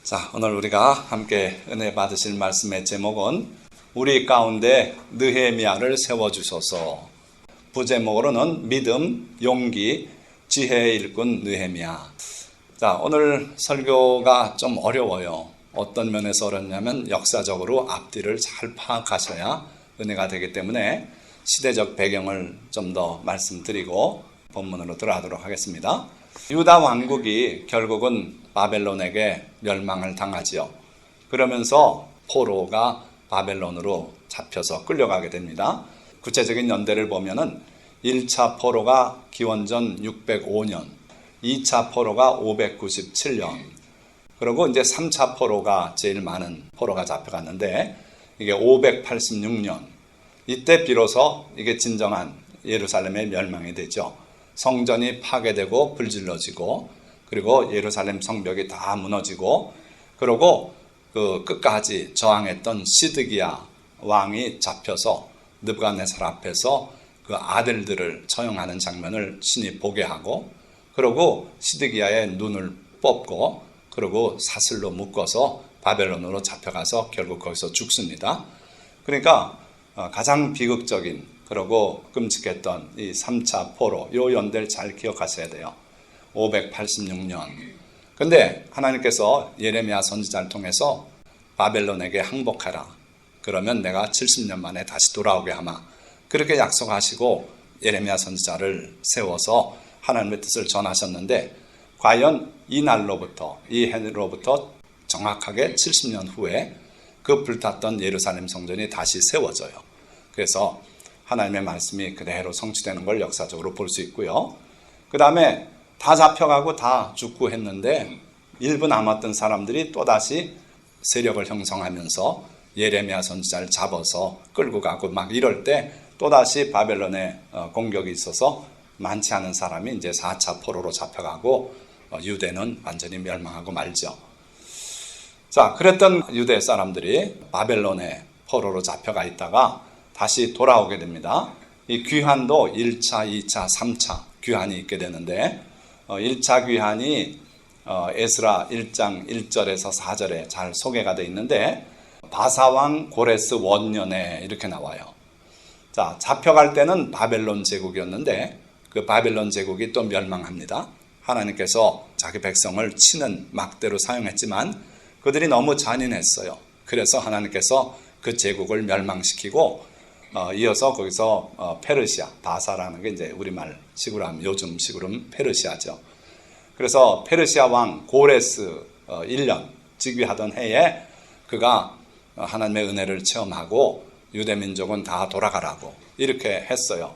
자, 오늘 우리가 함께 은혜 받으실 말씀의 제목은 우리 가운데 느헤미야를 세워주소서. 부제목으로는 믿음, 용기, 지혜의 일꾼 느헤미야. 자, 오늘 설교가 좀 어려워요. 어떤 면에서 어렵냐면 역사적으로 앞뒤를 잘 파악하셔야 은혜가 되기 때문에 시대적 배경을 좀 더 말씀드리고 본문으로 들어가도록 하겠습니다. 유다 왕국이 결국은 바벨론에게 멸망을 당하지요. 그러면서 포로가 바벨론으로 잡혀서 끌려가게 됩니다. 구체적인 연대를 보면은 1차 포로가 기원전 605년, 2차 포로가 597년, 그리고 이제 3차 포로가 제일 많은 포로가 잡혀갔는데 이게 586년. 이때 비로소 이게 진정한 예루살렘의 멸망이 되죠. 성전이 파괴되고 불질러지고 그리고 예루살렘 성벽이 다 무너지고 그리고 그 끝까지 저항했던 시드기야 왕이 잡혀서 느부갓네살 앞에서 그 아들들을 처형하는 장면을 신이 보게 하고 그리고 시드기야의 눈을 뽑고 그리고 사슬로 묶어서 바벨론으로 잡혀가서 결국 거기서 죽습니다. 그러니까 가장 비극적인 그리고 끔찍했던 이 3차 포로, 요 연대를 잘 기억하셔야 돼요. 586년. 근데 하나님께서 예레미야 선지자를 통해서 바벨론에게 항복하라. 그러면 내가 70년 만에 다시 돌아오게 하마. 그렇게 약속하시고 예레미야 선지자를 세워서 하나님의 뜻을 전하셨는데 과연 이 날로부터, 이 해로부터 정확하게 70년 후에 그 불탔던 예루살렘 성전이 다시 세워져요. 그래서 하나님의 말씀이 그대로 성취되는 걸 역사적으로 볼 수 있고요. 그 다음에 다 잡혀가고 다 죽고 했는데 일부 남았던 사람들이 또다시 세력을 형성하면서 예레미야 선지자를 잡아서 끌고 가고 막 이럴 때 또다시 바벨론의 공격이 있어서 많지 않은 사람이 이제 4차 포로로 잡혀가고 유대는 완전히 멸망하고 말죠. 자, 그랬던 유대 사람들이 바벨론의 포로로 잡혀가 있다가 다시 돌아오게 됩니다. 이 귀환도 1차, 2차, 3차 귀환이 있게 되는데 1차 귀환이 에스라 1장 1절에서 4절에 잘 소개가 되어 있는데 바사왕 고레스 원년에 이렇게 나와요. 자, 잡혀갈 때는 바벨론 제국이었는데 그 바벨론 제국이 또 멸망합니다. 하나님께서 자기 백성을 치는 막대로 사용했지만 그들이 너무 잔인했어요. 그래서 하나님께서 그 제국을 멸망시키고 이어서 거기서 페르시아, 바사라는 게 이제 우리말 식으로 하면 요즘 식으로 하면 페르시아죠. 그래서 페르시아 왕 고레스 1년 즉위하던 해에 그가 하나님의 은혜를 체험하고 유대 민족은 다 돌아가라고 이렇게 했어요.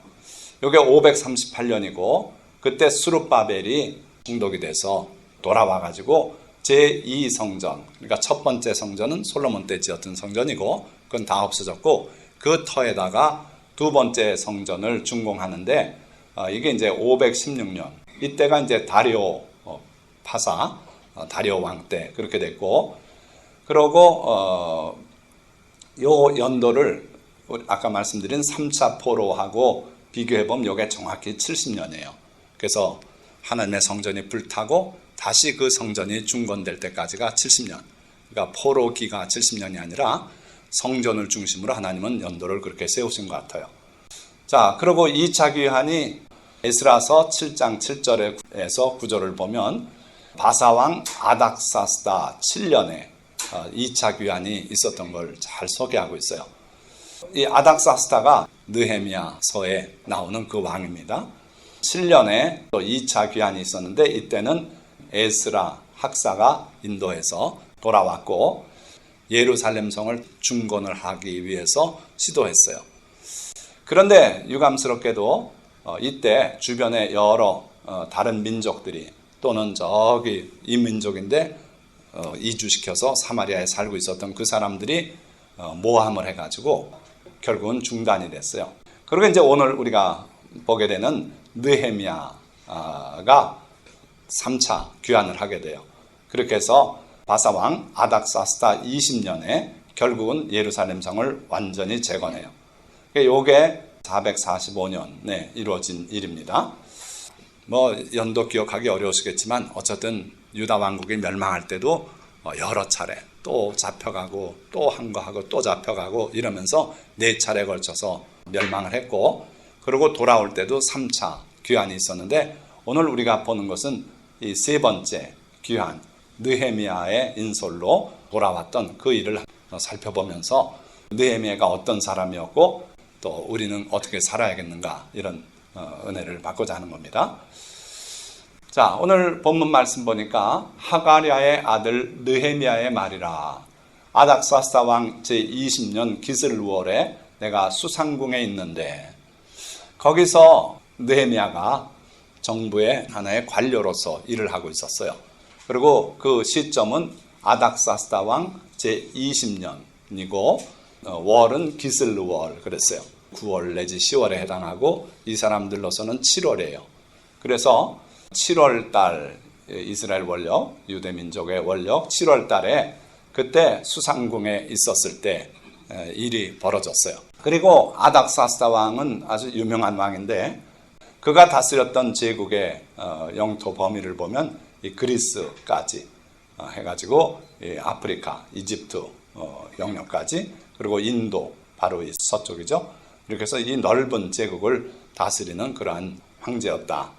이게 538년이고 그때 수룹바벨이 중독이 돼서 돌아와가지고 제2성전, 그러니까 첫 번째 성전은 솔로몬 때 지었던 성전이고 그건 다 없어졌고 그 터에다가 두 번째 성전을 준공하는데 이게 이제 516년 이때가 이제 다리오 파사 다리오 왕 때 그렇게 됐고 그러고 요 연도를 아까 말씀드린 3차 포로하고 비교해보면 이게 정확히 70년이에요. 그래서 하나님의 성전이 불타고 다시 그 성전이 중건될 때까지가 70년. 그러니까 포로기가 70년이 아니라 성전을 중심으로 하나님은 연도를 그렇게 세우신 것 같아요. 자, 그리고 2차 귀환이 에스라서 7장 7절에서 9절을 보면 바사왕 아닥사스다 7년에 2차 귀환이 있었던 걸 잘 소개하고 있어요. 이 아닥사스다가 느헤미야서에 나오는 그 왕입니다. 7년에 또 2차 귀환이 있었는데 이때는 에스라 학사가 인도에서 돌아왔고 예루살렘 성을 중건을 하기 위해서 시도했어요. 그런데 유감스럽게도 이때 주변에 여러 다른 민족들이 또는 저기 이 민족인데 이주시켜서 사마리아에 살고 있었던 그 사람들이 모함을 해가지고 결국은 중단이 됐어요. 그리고 이제 오늘 우리가 보게 되는 느헤미야가 3차 귀환을 하게 돼요. 그렇게 해서 바사왕 아닥사스다 20년에 결국은 예루살렘 성을 완전히 재건해요. 이게 445년에 이루어진 일입니다. 뭐 연도 기억하기 어려우시겠지만 어쨌든 유다 왕국이 멸망할 때도 여러 차례 또 잡혀가고 또 한 거 하고 또 잡혀가고 이러면서 4차례에 걸쳐서 멸망을 했고, 그리고 돌아올 때도 3차 귀환이 있었는데, 오늘 우리가 보는 것은 이 3번째 귀환, 느헤미야의 인솔로 돌아왔던 그 일을 살펴보면서 느헤미야가 어떤 사람이었고 또 우리는 어떻게 살아야겠는가, 이런 은혜를 받고자 하는 겁니다. 자, 오늘 본문 말씀 보니까 하가랴의 아들 느헤미야의 말이라. 아닥사스다 왕 제20년 기슬루월에 내가 수상궁에 있는데, 거기서 느헤미야가 정부의 하나의 관료로서 일을 하고 있었어요. 그리고 그 시점은 아닥사스다 왕 제20년이고 월은 기슬루월 그랬어요. 9월 내지 10월에 해당하고 이 사람들로서는 7월이에요. 그래서 7월 달 이스라엘 원력, 유대민족의 원력 7월 달에 그때 수상궁에 있었을 때 일이 벌어졌어요. 그리고 아닥사스다 왕은 아주 유명한 왕인데, 그가 다스렸던 제국의 영토 범위를 보면 이 그리스까지 해가지고 아프리카, 이집트 영역까지, 그리고 인도, 바로 이 서쪽이죠. 이렇게 해서 이 넓은 제국을 다스리는 그러한 황제였다.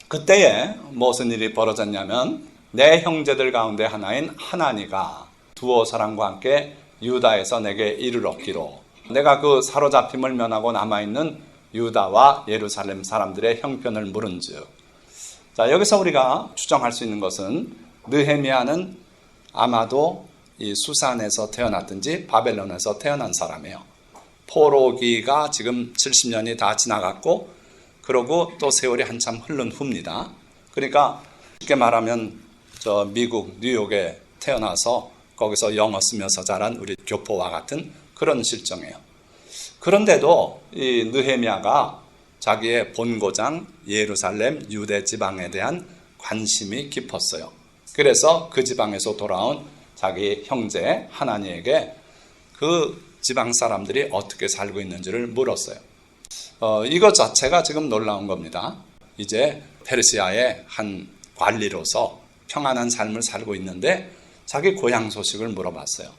그때에 무슨 일이 벌어졌냐면, 내 형제들 가운데 하나인 하나니가 두어 사람과 함께 유다에서 내게 이를 얻기로, 내가 그 사로잡힘을 면하고 남아있는 유다와 예루살렘 사람들의 형편을 물은즉. 자, 여기서 우리가 추정할 수 있는 것은 느헤미야는 아마도 이 수산에서 태어났든지 바벨론에서 태어난 사람이에요. 포로기가 지금 70년이 다 지나갔고, 그러고 또 세월이 한참 흐른 후입니다. 그러니까 쉽게 말하면 저 미국 뉴욕에 태어나서 거기서 영어 쓰면서 자란 우리 교포와 같은 그런 실정이에요. 그런데도 이 느헤미야가 자기의 본고장 예루살렘 유대 지방에 대한 관심이 깊었어요. 그래서 그 지방에서 돌아온 자기 형제 하나니에게 그 지방 사람들이 어떻게 살고 있는지를 물었어요. 이것 자체가 지금 놀라운 겁니다. 이제 페르시아의 한 관리로서 평안한 삶을 살고 있는데 자기 고향 소식을 물어봤어요.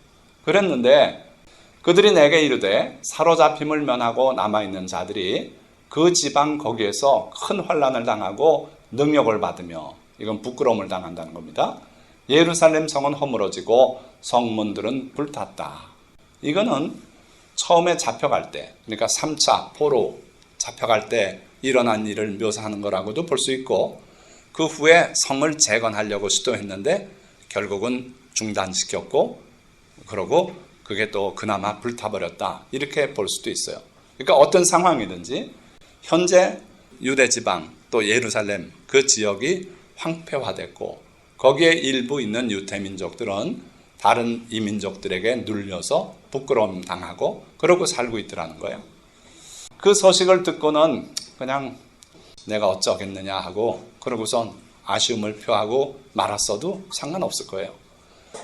그랬는데 그들이 내게 이르되 사로잡힘을 면하고 남아있는 자들이 그 지방 거기에서 큰 환난을 당하고 능욕을 받으며, 이건 부끄러움을 당한다는 겁니다. 예루살렘 성은 허물어지고 성문들은 불탔다. 이거는 처음에 잡혀갈 때, 그러니까 3차 포로 잡혀갈 때 일어난 일을 묘사하는 거라고도 볼 수 있고, 그 후에 성을 재건하려고 시도했는데 결국은 중단시켰고, 그러고 그게 또 그나마 불타버렸다, 이렇게 볼 수도 있어요. 그러니까 어떤 상황이든지 현재 유대 지방 또 예루살렘 그 지역이 황폐화됐고, 거기에 일부 있는 유대민족들은 다른 이민족들에게 눌려서 부끄러움 당하고 그러고 살고 있더라는 거예요. 그 소식을 듣고는 그냥 내가 어쩌겠느냐 하고 그러고선 아쉬움을 표하고 말았어도 상관없을 거예요.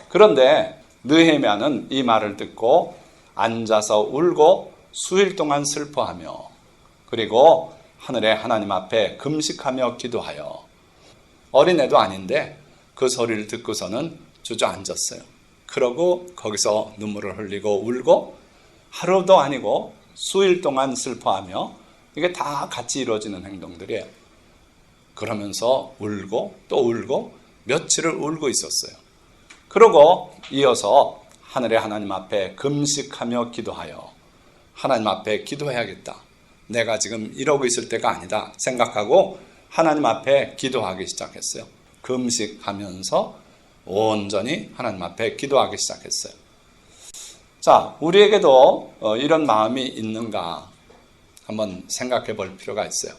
그런데 느헤미야는 이 말을 듣고 앉아서 울고 수일 동안 슬퍼하며, 그리고 하늘의 하나님 앞에 금식하며 기도하여, 어린애도 아닌데 그 소리를 듣고서는 주저앉았어요. 그러고 거기서 눈물을 흘리고 울고, 하루도 아니고 수일 동안 슬퍼하며, 이게 다 같이 이루어지는 행동들이에요. 그러면서 울고 또 울고 며칠을 울고 있었어요. 그러고 이어서 하늘의 하나님 앞에 금식하며 기도하여, 하나님 앞에 기도해야겠다, 내가 지금 이러고 있을 때가 아니다 생각하고 하나님 앞에 기도하기 시작했어요. 금식하면서 온전히 하나님 앞에 기도하기 시작했어요. 자, 우리에게도 이런 마음이 있는가 한번 생각해 볼 필요가 있어요.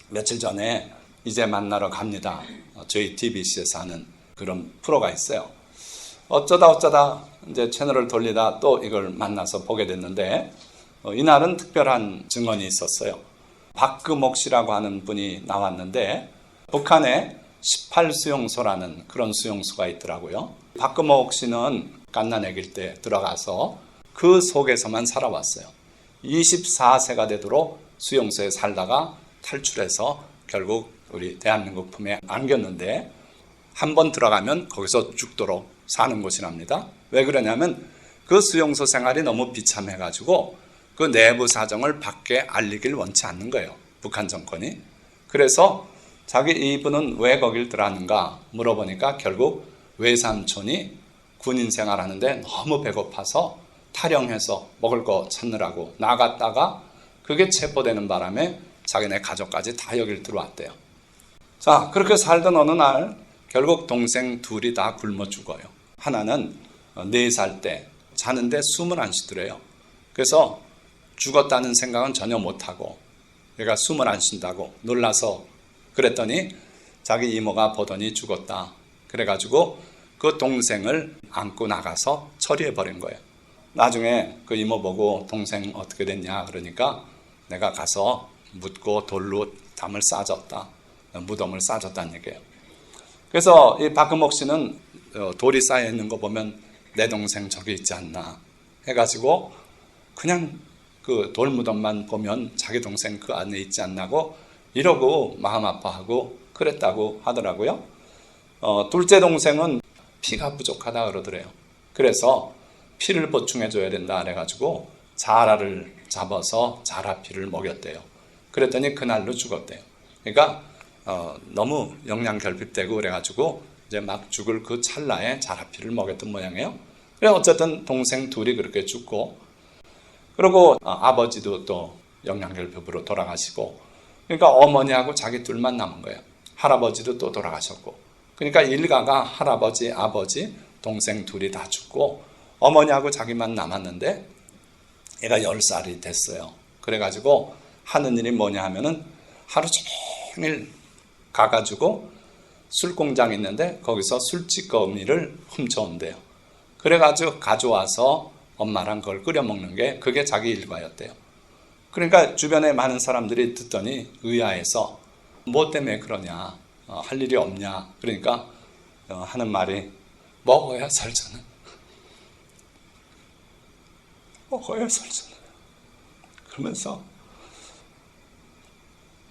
며칠 전에 이제 만나러 갑니다, 저희 TBC에서 하는 그런 프로가 있어요. 어쩌다 이제 채널을 돌리다 또 이걸 만나서 보게 됐는데, 이날은 특별한 증언이 있었어요. 박금옥 씨라고 하는 분이 나왔는데, 북한에 18수용소라는 그런 수용소가 있더라고요. 박금옥 씨는 갓난아기일 때 들어가서 그 속에서만 살아왔어요. 24세가 되도록 수용소에 살다가 탈출해서 결국 우리 대한민국 품에 안겼는데, 한 번 들어가면 거기서 죽도록 사는 곳이랍니다. 왜 그러냐면 그 수용소 생활이 너무 비참해가지고 그 내부 사정을 밖에 알리길 원치 않는 거예요. 북한 정권이. 그래서 자기 이분은 왜 거길 들어왔는가 물어보니까 결국 외삼촌이 군인 생활하는데 너무 배고파서 탈영해서 먹을 거 찾느라고 나갔다가 그게 체포되는 바람에 자기네 가족까지 다 여길 들어왔대요. 자, 그렇게 살던 어느 날 결국 동생 둘이 다 굶어 죽어요. 하나는 4살 때 자는데 숨을 안 쉬더래요. 그래서 죽었다는 생각은 전혀 못하고 얘가 숨을 안 쉰다고 놀라서 그랬더니 자기 이모가 보더니 죽었다. 그래가지고 그 동생을 안고 나가서 처리해버린 거예요. 나중에 그 이모 보고 동생 어떻게 됐냐 그러니까 내가 가서 묻고 돌로 담을 싸줬다. 무덤을 싸줬다는 얘기예요. 그래서 이 박금옥 씨는 돌이 쌓여 있는 거 보면 내 동생 저기 있지 않나 해가지고 그냥 그 돌무덤만 보면 자기 동생 그 안에 있지 않나고 이러고 마음 아파하고 그랬다고 하더라고요. 둘째 동생은 피가 부족하다 그러더래요. 그래서 피를 보충해 줘야 된다 그래가지고 자라를 잡아서 자라피를 먹였대요. 그랬더니 그날로 죽었대요. 그러니까 너무 영양 결핍되고 그래가지고 이제 막 죽을 그 찰나에 자라피를 먹였던 모양이에요. 그래 어쨌든 동생 둘이 그렇게 죽고 그리고 아버지도 또 영양결핍으로 돌아가시고 그러니까 어머니하고 자기 둘만 남은 거예요. 할아버지도 또 돌아가셨고 그러니까 일가가 할아버지, 아버지, 동생 둘이 다 죽고 어머니하고 자기만 남았는데 얘가 10살이 됐어요. 그래가지고 하는 일이 뭐냐 하면은 하루 종일 가가지고 술공장이 있는데 거기서 술찌꺼미를 훔쳐온대요. 그래가지고 가져와서 엄마랑 그걸 끓여 먹는 게 그게 자기 일과였대요. 그러니까 주변에 많은 사람들이 듣더니 의아해서 뭐 때문에 그러냐 할 일이 없냐 그러니까 하는 말이 먹어야 살잖아. 먹어야 살잖아. 그러면서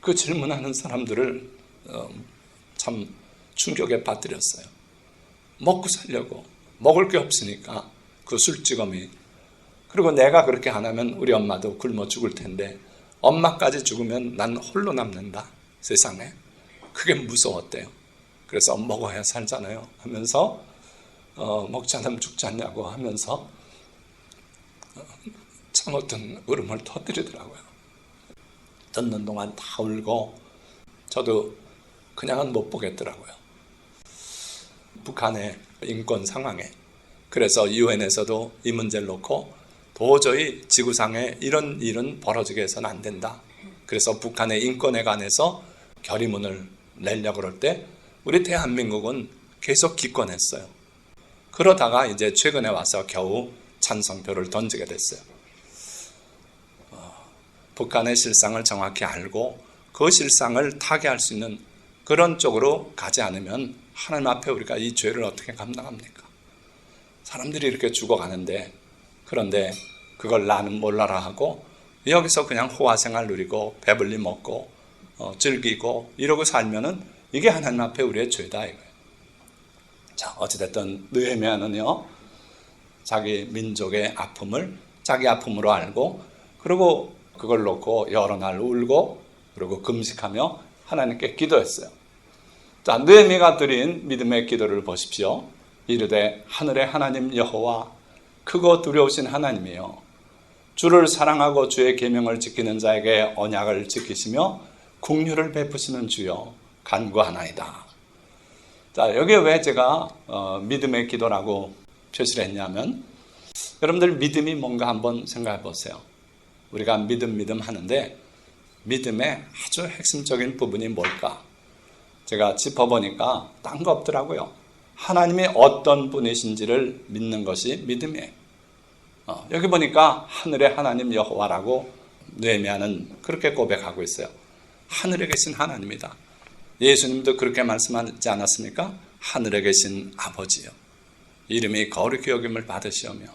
그 질문하는 사람들을 참 충격에 빠뜨렸어요. 먹고 살려고 먹을 게 없으니까 그 술찌검이 그리고 내가 그렇게 안 하면 우리 엄마도 굶어 죽을 텐데 엄마까지 죽으면 난 홀로 남는다 세상에. 그게 무서웠대요. 그래서 먹어야 살잖아요 하면서 먹지 않으면 죽지 않냐고 하면서 참 어떤 울음을 터뜨리더라고요. 듣는 동안 다 울고 저도 그냥은 못 보겠더라고요. 북한의 인권 상황에 그래서 유엔에서도 이 문제를 놓고 도저히 지구상에 이런 일은 벌어지게 해서는 안 된다. 그래서 북한의 인권에 관해서 결의문을 내려고 그럴 때 우리 대한민국은 계속 기권했어요. 그러다가 이제 최근에 와서 겨우 찬성표를 던지게 됐어요. 북한의 실상을 정확히 알고 그 실상을 타개할 수 있는 그런 쪽으로 가지 않으면 하나님 앞에 우리가 이 죄를 어떻게 감당합니까? 사람들이 이렇게 죽어가는데 그런데 그걸 나는 몰라라 하고 여기서 그냥 호화생활 누리고 배불리 먹고 즐기고 이러고 살면은 이게 하나님 앞에 우리의 죄다 이거예요. 자, 어찌됐든 느헤미야는요 자기 민족의 아픔을 자기 아픔으로 알고 그리고 그걸 놓고 여러 날 울고 그리고 금식하며 하나님께 기도했어요. 자, 느헤미야가 드린 믿음의 기도를 보십시오. 이르되 하늘의 하나님 여호와 크고 두려우신 하나님이여 주를 사랑하고 주의 계명을 지키는 자에게 언약을 지키시며 긍휼을 베푸시는 주여 간구하나이다. 자, 여기에 왜 제가 믿음의 기도라고 표시를 했냐면 여러분들 믿음이 뭔가 한번 생각해 보세요. 우리가 믿음 하는데 믿음의 아주 핵심적인 부분이 뭘까? 제가 짚어보니까 딴 거 없더라고요. 하나님이 어떤 분이신지를 믿는 것이 믿음이에요. 여기 보니까 하늘의 하나님 여호와라고 느헤미야는 그렇게 고백하고 있어요. 하늘에 계신 하나님이다. 예수님도 그렇게 말씀하지 않았습니까? 하늘에 계신 아버지요. 이름이 거룩히 여김을 받으시오며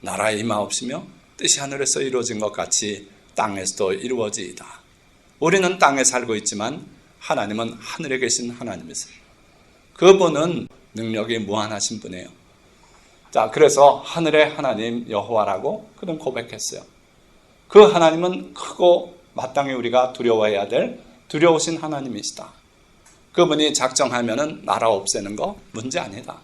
나라에 임하옵시며 뜻이 하늘에서 이루어진 것 같이 땅에서도 이루어지이다. 우리는 땅에 살고 있지만 하나님은 하늘에 계신 하나님이세요. 그분은 능력이 무한하신 분이에요. 자, 그래서 하늘의 하나님 여호와라고 그는 고백했어요. 그 하나님은 크고 마땅히 우리가 두려워해야 될 두려우신 하나님이시다. 그분이 작정하면은 나라 없애는 거 문제 아니다.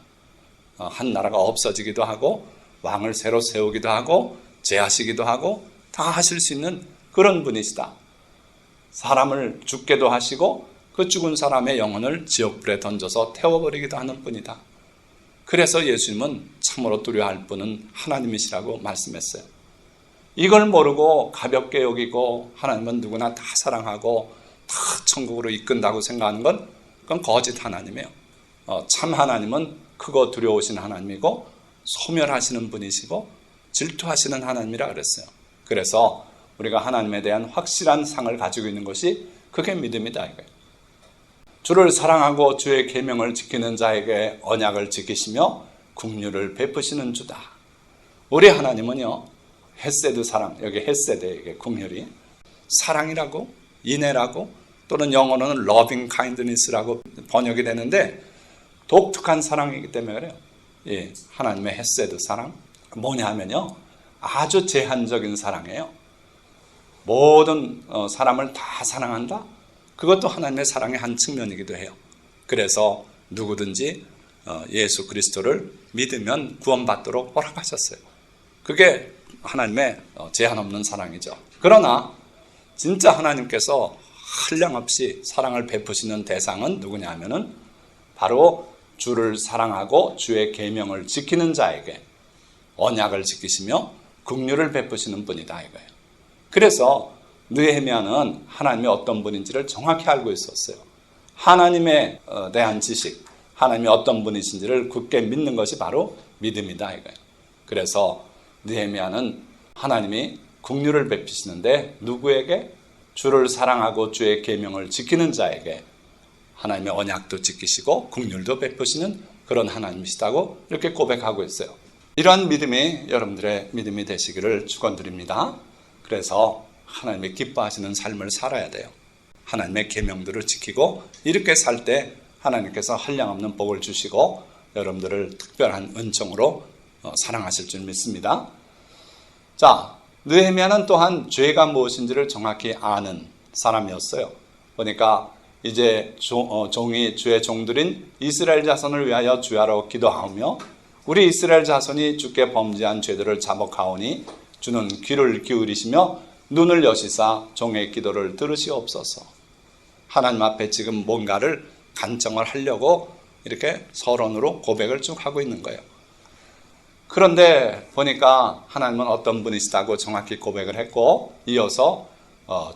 한 나라가 없어지기도 하고 왕을 새로 세우기도 하고 제하시기도 하고 다 하실 수 있는 그런 분이시다. 사람을 죽게도 하시고 그 죽은 사람의 영혼을 지옥불에 던져서 태워버리기도 하는 분이다. 그래서 예수님은 참으로 두려워할 분은 하나님이시라고 말씀했어요. 이걸 모르고 가볍게 여기고 하나님은 누구나 다 사랑하고 다 천국으로 이끈다고 생각하는 건 그건 거짓 하나님이에요. 참 하나님은 크고 두려우신 하나님이고 소멸하시는 분이시고 질투하시는 하나님이라 그랬어요. 그래서 우리가 하나님에 대한 확실한 상을 가지고 있는 것이 그게 믿음이다 이거예요. 주를 사랑하고 주의 계명을 지키는 자에게 언약을 지키시며 긍휼을 베푸시는 주다. 우리 하나님은요, 헤세드 사랑, 여기 헤세드에게 긍휼이 사랑이라고 인애라고 또는 영어로는 loving kindness라고 번역이 되는데 독특한 사랑이기 때문에 그래요. 예, 하나님의 헤세드 사랑 뭐냐 하면요, 아주 제한적인 사랑이에요. 모든 사람을 다 사랑한다? 그것도 하나님의 사랑의 한 측면이기도 해요. 그래서 누구든지 예수 그리스도를 믿으면 구원받도록 허락하셨어요. 그게 하나님의 제한 없는 사랑이죠. 그러나 진짜 하나님께서 한량없이 사랑을 베푸시는 대상은 누구냐 하면은 바로 주를 사랑하고 주의 계명을 지키는 자에게 언약을 지키시며 긍휼을 베푸시는 분이다 이거예요. 그래서 느헤미야는 하나님이 어떤 분인지를 정확히 알고 있었어요. 하나님에 대한 지식, 하나님이 어떤 분이신지를 굳게 믿는 것이 바로 믿음이다 이거예요. 그래서 느헤미야는 하나님이 긍휼을 베푸시는데 누구에게? 주를 사랑하고 주의 계명을 지키는 자에게 하나님의 언약도 지키시고 긍휼도 베푸시는 그런 하나님이시다고 이렇게 고백하고 있어요. 이러한 믿음이 여러분들의 믿음이 되시기를 축원드립니다. 그래서 하나님이 기뻐하시는 삶을 살아야 돼요. 하나님의 계명들을 지키고 이렇게 살 때 하나님께서 한량없는 복을 주시고 여러분들을 특별한 은총으로 사랑하실 줄 믿습니다. 자, 느헤미야는 또한 죄가 무엇인지를 정확히 아는 사람이었어요. 보니까 이제 종이 주의 종들인 이스라엘 자손을 위하여 주야로 기도하며 우리 이스라엘 자손이 주께 범죄한 죄들을 자복하오니 주는 귀를 기울이시며 눈을 여시사 종의 기도를 들으시옵소서. 하나님 앞에 지금 뭔가를 간청을 하려고 이렇게 서론으로 고백을 쭉 하고 있는 거예요. 그런데 보니까 하나님은 어떤 분이시다고 정확히 고백을 했고 이어서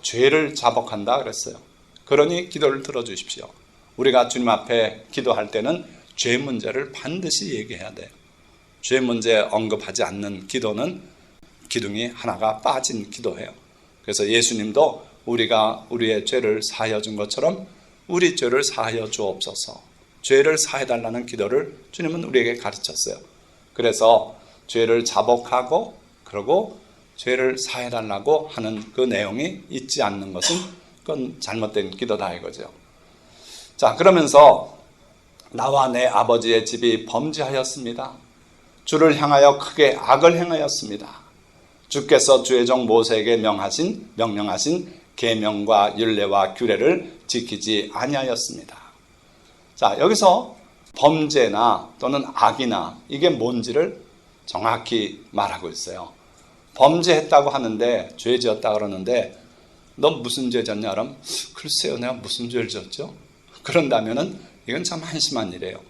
죄를 자복한다 그랬어요. 그러니 기도를 들어주십시오. 우리가 주님 앞에 기도할 때는 죄 문제를 반드시 얘기해야 돼요. 죄 문제 언급하지 않는 기도는 기둥이 하나가 빠진 기도예요. 그래서 예수님도 우리가 우리의 죄를 사하여 준 것처럼 우리 죄를 사하여 주옵소서. 죄를 사해달라는 기도를 주님은 우리에게 가르쳤어요. 그래서 죄를 자복하고 그러고 죄를 사해달라고 하는 그 내용이 있지 않는 것은 그건 잘못된 기도다 이거죠. 자, 그러면서 나와 내 아버지의 집이 범죄하였습니다. 주를 향하여 크게 악을 행하였습니다. 주께서 주의 종 모세에게 명령하신 계명과 율례와 규례를 지키지 아니하였습니다. 자, 여기서 범죄나 또는 악이나 이게 뭔지를 정확히 말하고 있어요. 범죄했다고 하는데 죄 지었다 그러는데 너 무슨 죄 졌냐? 그럼 글쎄요, 내가 무슨 죄를 졌죠? 그런다면은 이건 참 한심한 일이에요.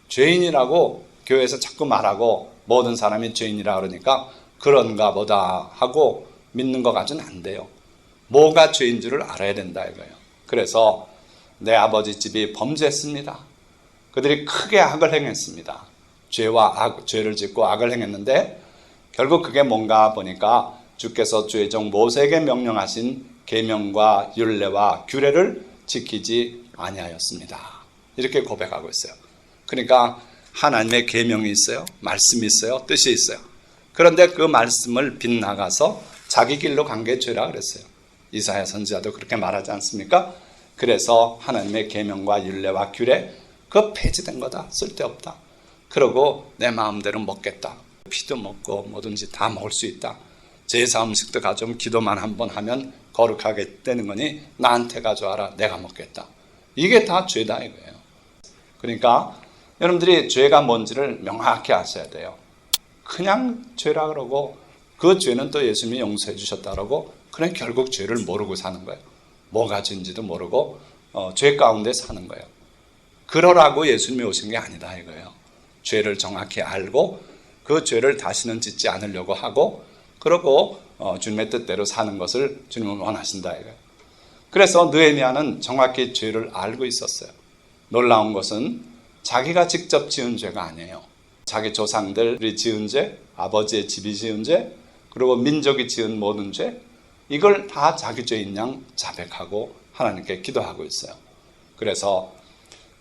죄인이라고 교회에서 자꾸 말하고 모든 사람이 죄인이라 그러니까 그런가 보다 하고 믿는 것 가지고는 안 돼요. 뭐가 죄인 줄을 알아야 된다 이거예요. 그래서 내 아버지 집이 범죄했습니다. 그들이 크게 악을 행했습니다. 죄를 짓고 악을 행했는데 결국 그게 뭔가 보니까 주께서 주의 종 모세에게 명령하신 계명과 율례와 규례를 지키지 아니하였습니다. 이렇게 고백하고 있어요. 그러니까 하나님의 계명이 있어요. 말씀이 있어요. 뜻이 있어요. 그런데 그 말씀을 빗나가서 자기 길로 간 게 죄라 그랬어요. 이사야 선지자도 그렇게 말하지 않습니까? 그래서 하나님의 계명과 율례와 규례 그거 폐지된 거다. 쓸데없다. 그러고 내 마음대로 먹겠다. 피도 먹고 뭐든지 다 먹을 수 있다. 제사 음식도 가져오면 기도만 한번 하면 거룩하게 되는 거니 나한테 가져와라. 내가 먹겠다. 이게 다 죄다 이거예요. 그러니까 여러분들이 죄가 뭔지를 명확히 아셔야 돼요. 그냥 죄라 그러고 그 죄는 또 예수님이 용서해 주셨다 그러고 그냥 결국 죄를 모르고 사는 거예요. 뭐가 죄인지도 모르고 죄 가운데 사는 거예요. 그러라고 예수님이 오신 게 아니다 이거예요. 죄를 정확히 알고 그 죄를 다시는 짓지 않으려고 하고 그러고 주님의 뜻대로 사는 것을 주님은 원하신다 이거예요. 그래서 느헤미야는 정확히 죄를 알고 있었어요. 놀라운 것은 자기가 직접 지은 죄가 아니에요. 자기 조상들이 지은 죄, 아버지의 집이 지은 죄, 그리고 민족이 지은 모든 죄, 이걸 다 자기 죄인 양 자백하고 하나님께 기도하고 있어요. 그래서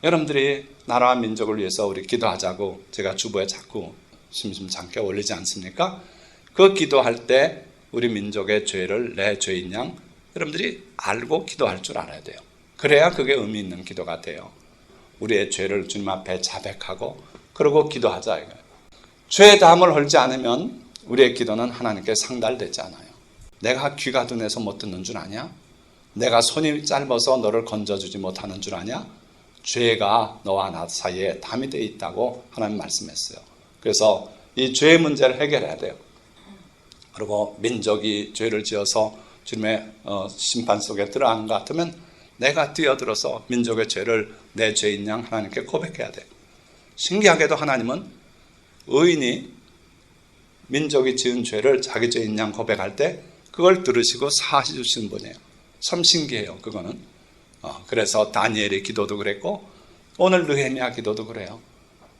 여러분들이 나라와 민족을 위해서 우리 기도하자고 제가 주보에 자꾸 심심찮게 올리지 않습니까? 그 기도할 때 우리 민족의 죄를 내 죄인 양 여러분들이 알고 기도할 줄 알아야 돼요. 그래야 그게 의미 있는 기도가 돼요. 우리의 죄를 주님 앞에 자백하고 그러고 기도하자 이거예요. 죄의 담을 헐지 않으면 우리의 기도는 하나님께 상달되지 않아요. 내가 귀가 둔해서 못 듣는 줄 아냐? 내가 손이 짧아서 너를 건져주지 못하는 줄 아냐? 죄가 너와 나 사이에 담이 되어 있다고 하나님 말씀했어요. 그래서 이 죄의 문제를 해결해야 돼요. 그리고 민족이 죄를 지어서 주님의 심판 속에 들어간 것 같으면 내가 뛰어들어서 민족의 죄를 내 죄인 양 하나님께 고백해야 돼요. 신기하게도 하나님은 의인이 민족이 지은 죄를 자기 죄인 양 고백할 때 그걸 들으시고 사하시 주시는 분이에요. 참 신기해요. 그거는. 그래서 다니엘의 기도도 그랬고 오늘 느헤미야 기도도 그래요.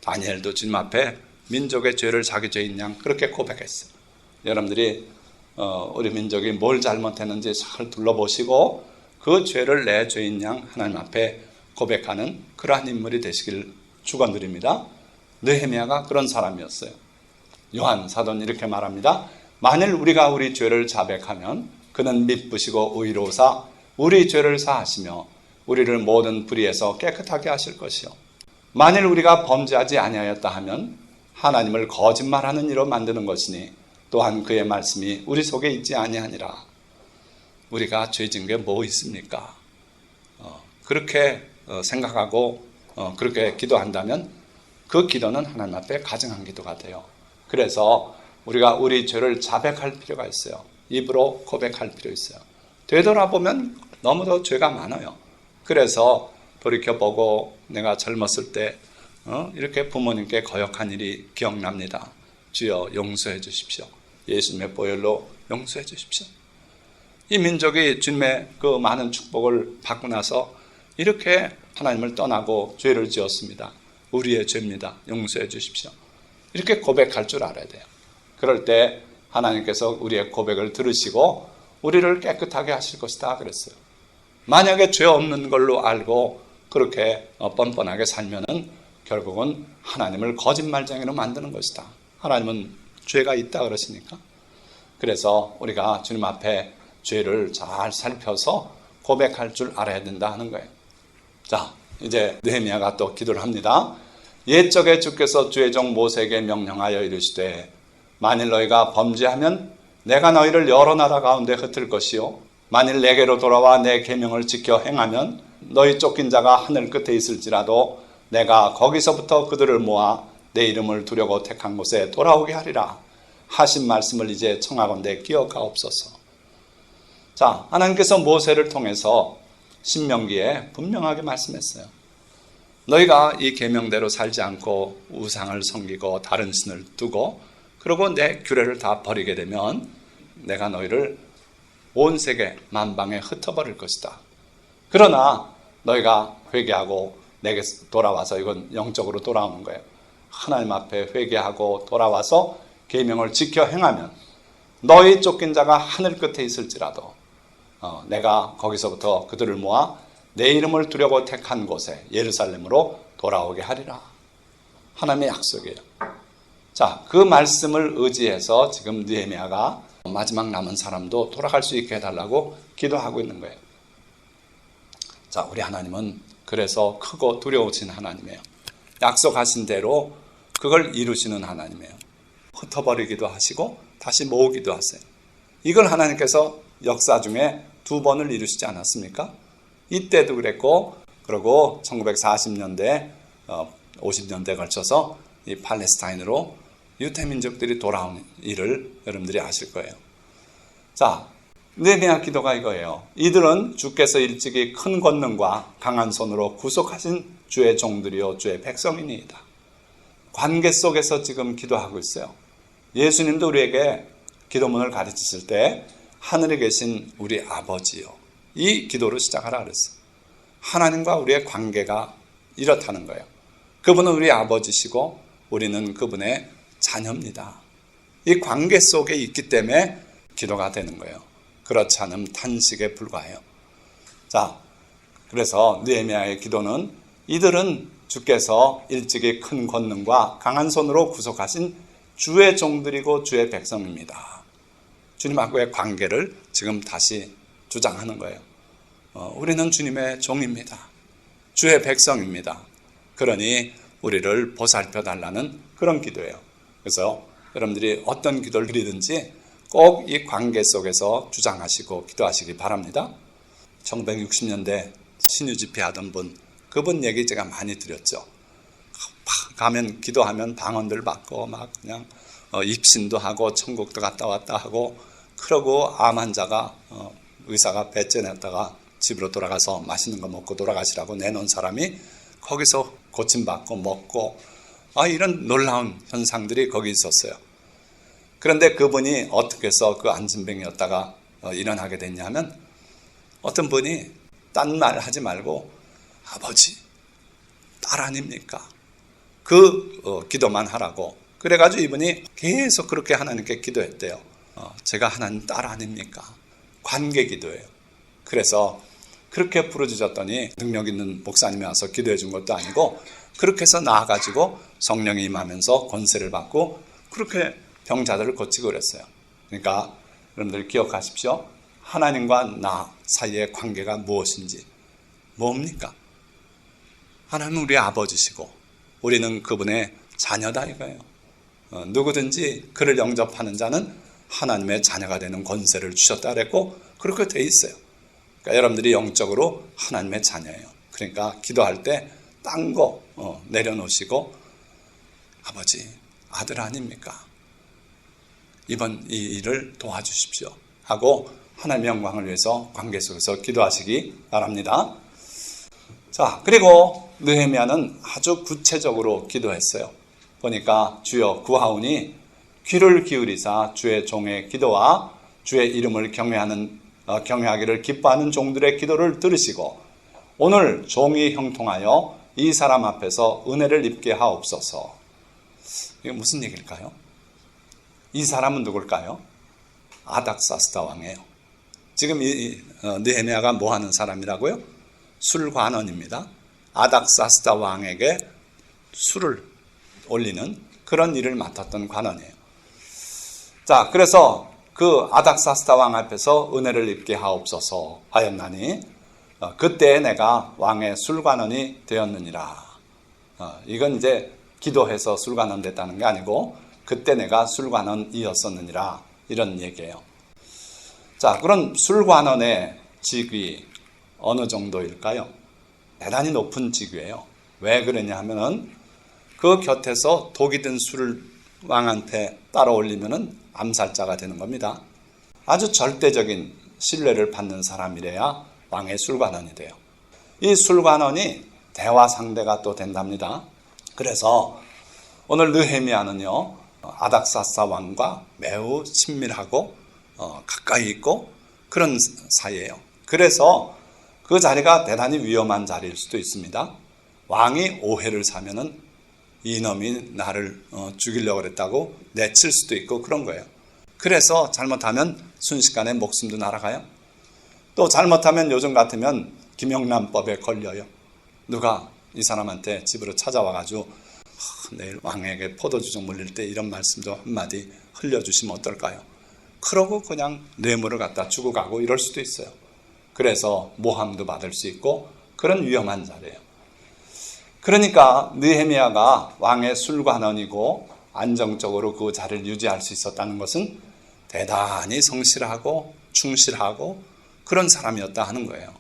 다니엘도 주님 앞에 민족의 죄를 자기 죄인 양 그렇게 고백했어요. 여러분들이 우리 민족이 뭘 잘못했는지 잘 둘러보시고 그 죄를 내 죄인 양 하나님 앞에 고백하는 그러한 인물이 되시길 축원드립니다. 느헤미야가 그런 사람이었어요. 요한 사도는 이렇게 말합니다. 만일 우리가 우리 죄를 자백하면 그는 미쁘시고 의로우사 우리 죄를 사하시며 우리를 모든 불의에서 깨끗하게 하실 것이요. 만일 우리가 범죄하지 아니하였다 하면 하나님을 거짓말하는 이로 만드는 것이니 또한 그의 말씀이 우리 속에 있지 아니하니라. 우리가 죄진 게 뭐 있습니까? 그렇게 생각하고 그렇게 기도한다면 그 기도는 하나님 앞에 가증한 기도가 돼요. 그래서 우리가 우리 죄를 자백할 필요가 있어요. 입으로 고백할 필요 있어요. 되돌아보면 너무도 죄가 많아요. 그래서 돌이켜보고 내가 젊었을 때 이렇게 부모님께 거역한 일이 기억납니다. 주여 용서해 주십시오. 예수님의 보혈로 용서해 주십시오. 이 민족이 주님의 그 많은 축복을 받고 나서 이렇게 하나님을 떠나고 죄를 지었습니다. 우리의 죄입니다. 용서해 주십시오. 이렇게 고백할 줄 알아야 돼요. 그럴 때 하나님께서 우리의 고백을 들으시고 우리를 깨끗하게 하실 것이다 그랬어요. 만약에 죄 없는 걸로 알고 그렇게 뻔뻔하게 살면은 결국은 하나님을 거짓말쟁이로 만드는 것이다. 하나님은 죄가 있다 그러시니까. 그래서 우리가 주님 앞에 죄를 잘 살펴서 고백할 줄 알아야 된다 하는 거예요. 자, 이제 느헤미야가 또 기도를 합니다. 옛적에 주께서 주의 종 모세에게 명령하여 이르시되 만일 너희가 범죄하면 내가 너희를 여러 나라 가운데 흩을 것이요 만일 내게로 돌아와 내 계명을 지켜 행하면 너희 쫓긴 자가 하늘 끝에 있을지라도 내가 거기서부터 그들을 모아 내 이름을 두려고 택한 곳에 돌아오게 하리라 하신 말씀을 이제 청하건대 기억하옵소서. 자, 하나님께서 모세를 통해서 신명기에 분명하게 말씀했어요. 너희가 이 계명대로 살지 않고 우상을 섬기고 다른 신을 두고 그리고 내 규례를 다 버리게 되면 내가 너희를 온 세계 만방에 흩어버릴 것이다. 그러나 너희가 회개하고 내게 돌아와서 이건 영적으로 돌아오는 거예요. 하나님 앞에 회개하고 돌아와서 계명을 지켜 행하면 너희 쫓긴 자가 하늘 끝에 있을지라도 내가 거기서부터 그들을 모아 내 이름을 두려고 택한 곳에 예루살렘으로 돌아오게 하리라. 하나님의 약속이에요. 자, 그 말씀을 의지해서 지금 느헤미야가 마지막 남은 사람도 돌아갈 수 있게 해달라고 기도하고 있는 거예요. 자, 우리 하나님은 그래서 크고 두려우신 하나님이에요. 약속하신 대로 그걸 이루시는 하나님이에요. 흩어버리기도 하시고 다시 모으기도 하세요. 이걸 하나님께서 역사 중에 2번을 이루시지 않았습니까? 이때도 그랬고, 그리고 1940년대, 50년대에 걸쳐서 이 팔레스타인으로 유태민족들이 돌아온 일을 여러분들이 아실 거예요. 자, 느헤미야 기도가 이거예요. 이들은 주께서 일찍이 큰 권능과 강한 손으로 구속하신 주의 종들이요 주의 백성이니이다. 관계 속에서 지금 기도하고 있어요. 예수님도 우리에게 기도문을 가르치실 때 하늘에 계신 우리 아버지요, 이 기도로 시작하라 그랬어요. 하나님과 우리의 관계가 이렇다는 거예요. 그분은 우리 아버지시고 우리는 그분의 자녀입니다. 이 관계 속에 있기 때문에 기도가 되는 거예요. 그렇지 않으면 탄식에 불과해요. 자, 그래서 느헤미야의 기도는 이들은 주께서 일찍이 큰 권능과 강한 손으로 구속하신 주의 종들이고 주의 백성입니다. 주님하고의 관계를 지금 다시 주장하는 거예요. 우리는 주님의 종입니다. 주의 백성입니다. 그러니 우리를 보살펴 달라는 그런 기도예요. 그래서 여러분들이 어떤 기도를 드리든지 꼭 이 관계 속에서 주장하시고 기도하시기 바랍니다. 1960년대 신유 집회하던 분, 그분 얘기 제가 많이 드렸죠. 가면 기도하면 방언들 받고 막 그냥 입신도 하고 천국도 갔다 왔다 하고, 그러고 암 환자가 의사가 배째 냈다가 집으로 돌아가서 맛있는 거 먹고 돌아가시라고 내놓은 사람이 거기서 고침받고 먹고, 이런 놀라운 현상들이 거기 있었어요. 그런데 그분이 어떻게 해서 그 안진병이었다가 일어나게 됐냐면, 어떤 분이 딴 말 하지 말고 아버지, 딸 아닙니까? 그 기도만 하라고. 그래가지고 이분이 계속 그렇게 하나님께 기도했대요. 제가 하나님 딸 아닙니까? 관계 기도예요. 그래서 그렇게 부르짖었더니 능력 있는 목사님이 와서 기도해 준 것도 아니고, 그렇게 해서 나아가지고 성령이 임하면서 권세를 받고 그렇게 병자들을 고치고 그랬어요. 그러니까 여러분들 기억하십시오. 하나님과 나 사이의 관계가 무엇인지. 뭡니까? 하나님은 우리 아버지시고 우리는 그분의 자녀다 이거예요. 누구든지 그를 영접하는 자는 하나님의 자녀가 되는 권세를 주셨다 그랬고, 그렇게 돼 있어요. 그러니까 여러분들이 영적으로 하나님의 자녀예요. 그러니까 기도할 때 딴 거 내려놓으시고 아버지, 아들 아닙니까? 이번 이 일을 도와주십시오 하고 하나님의 영광을 위해서 관계 속에서 기도하시기 바랍니다. 자, 그리고 느헤미야는 아주 구체적으로 기도했어요. 보니까 주여 구하오니 귀를 기울이사 주의 종의 기도와 주의 이름을 경외하기를 기뻐하는 종들의 기도를 들으시고 오늘 종이 형통하여 이 사람 앞에서 은혜를 입게 하옵소서. 이게 무슨 얘기일까요? 이 사람은 누굴까요? 아닥사스다 왕이에요. 지금 이 느헤미야가 뭐 하는 사람이라고요? 술관원입니다. 아닥사스다 왕에게 술을 올리는 그런 일을 맡았던 관원이에요. 자, 그래서 그 아닥사스다 왕 앞에서 은혜를 입게 하옵소서 하였나니 그때 내가 왕의 술관원이 되었느니라. 이건 이제 기도해서 술관원 됐다는 게 아니고 그때 내가 술관원이었었느니라, 이런 얘기예요. 자, 그런 술관원의 직위 어느 정도일까요? 대단히 높은 직위예요. 왜 그러냐 하면은 그 곁에서 독이 든 술을 왕한테 따라 올리면은 암살자가 되는 겁니다. 아주 절대적인 신뢰를 받는 사람이래야 왕의 술관원이 돼요. 이 술관원이 대화 상대가 또 된답니다. 그래서 오늘 느헤미야는요, 아닥사스다 왕과 매우 친밀하고 가까이 있고 그런 사이예요. 그래서 그 자리가 대단히 위험한 자리일 수도 있습니다. 왕이 오해를 사면은 이놈이 나를 죽이려고 그랬다고 내칠 수도 있고 그런 거예요. 그래서 잘못하면 순식간에 목숨도 날아가요. 또 잘못하면 요즘 같으면 김영란법에 걸려요. 누가 이 사람한테 집으로 찾아와가지고 내일 왕에게 포도주 좀 물릴 때 이런 말씀도 한마디 흘려주시면 어떨까요? 그러고 그냥 뇌물을 갖다 주고 가고 이럴 수도 있어요. 그래서 모함도 받을 수 있고 그런 위험한 자리예요. 그러니까 느헤미야가 왕의 술관원이고 안정적으로 그 자리를 유지할 수 있었다는 것은 대단히 성실하고 충실하고 그런 사람이었다 하는 거예요.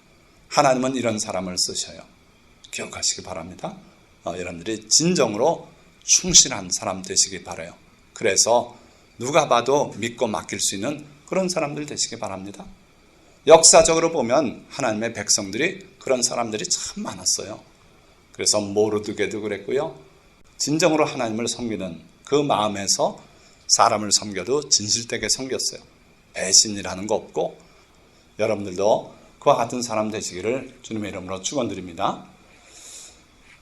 하나님은 이런 사람을 쓰셔요. 기억하시기 바랍니다. 여러분들이 진정으로 충실한 사람 되시기 바라요. 그래서 누가 봐도 믿고 맡길 수 있는 그런 사람들 되시기 바랍니다. 역사적으로 보면 하나님의 백성들이 그런 사람들이 참 많았어요. 그래서 모르드게도 그랬고요. 진정으로 하나님을 섬기는 그 마음에서 사람을 섬겨도 진실되게 섬겼어요. 배신이라는 거 없고 여러분들도 그와 같은 사람 되시기를 주님의 이름으로 축원드립니다.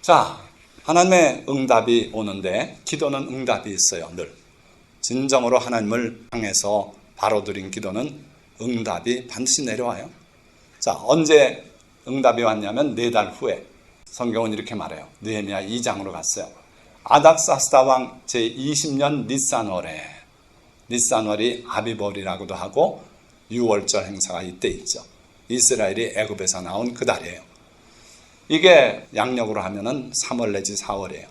자, 하나님의 응답이 오는데 기도는 응답이 있어요. 늘 진정으로 하나님을 향해서 바로 드린 기도는 응답이 반드시 내려와요. 자, 언제 응답이 왔냐면 4달 후에 성경은 이렇게 말해요. 느헤미야 2장으로 갔어요. 아닥사스다 왕 제20년 니산월에, 니산월이 아비벌이라고도 하고 6월절 행사가 이때 있죠. 이스라엘이 애굽에서 나온 그 달이에요. 이게 양력으로 하면은 3월 내지 4월이에요.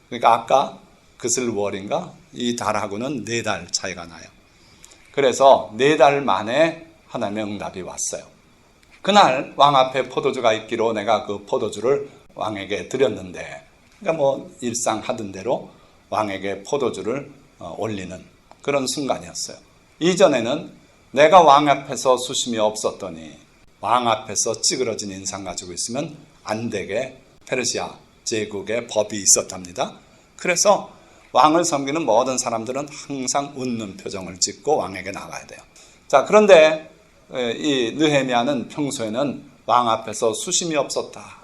그러니까 아까 그슬월인가 이 달하고는 4달 차이가 나요. 그래서 4달 만에 하나님의 응답이 왔어요. 그날 왕 앞에 포도주가 있기로 내가 그 포도주를 왕에게 드렸는데, 그러니까 뭐 일상 하던 대로 왕에게 포도주를 올리는 그런 순간이었어요. 이전에는 내가 왕 앞에서 수심이 없었더니 왕 앞에서 찌그러진 인상 가지고 있으면 안 되게 페르시아 제국의 법이 있었답니다. 그래서 왕을 섬기는 모든 사람들은 항상 웃는 표정을 짓고 왕에게 나가야 돼요. 자, 그런데 이 느헤미야는 평소에는 왕 앞에서 수심이 없었다.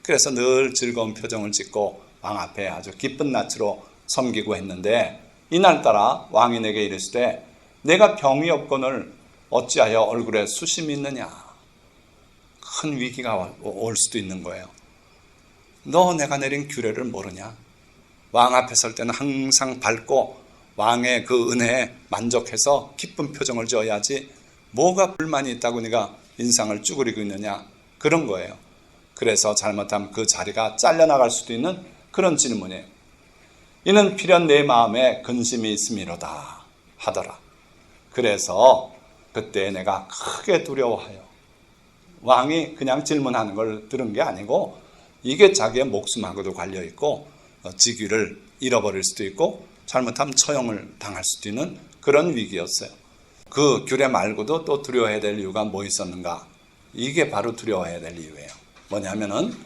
그래서 늘 즐거운 표정을 짓고 왕 앞에 아주 기쁜 낯으로 섬기고 했는데, 이날따라 왕이 내게 이르시되 내가 병이 없거늘 어찌하여 얼굴에 수심이 있느냐. 큰 위기가 올 수도 있는 거예요. 너 내가 내린 규례를 모르냐. 왕 앞에 설 때는 항상 밝고 왕의 그 은혜에 만족해서 기쁜 표정을 지어야지 뭐가 불만이 있다고 네가 인상을 쭈그리고 있느냐. 그런 거예요. 그래서 잘못하면 그 자리가 잘려나갈 수도 있는 그런 질문이에요. 이는 필연 내 마음에 근심이 있음이로다 하더라. 그래서 그때 내가 크게 두려워하여, 왕이 그냥 질문하는 걸 들은 게 아니고 이게 자기의 목숨하고도 관련있고 직위를 잃어버릴 수도 있고 잘못하면 처형을 당할 수도 있는 그런 위기였어요. 그 규례 말고도 또 두려워해야 될 이유가 뭐 있었는가? 이게 바로 두려워해야 될 이유예요. 뭐냐면은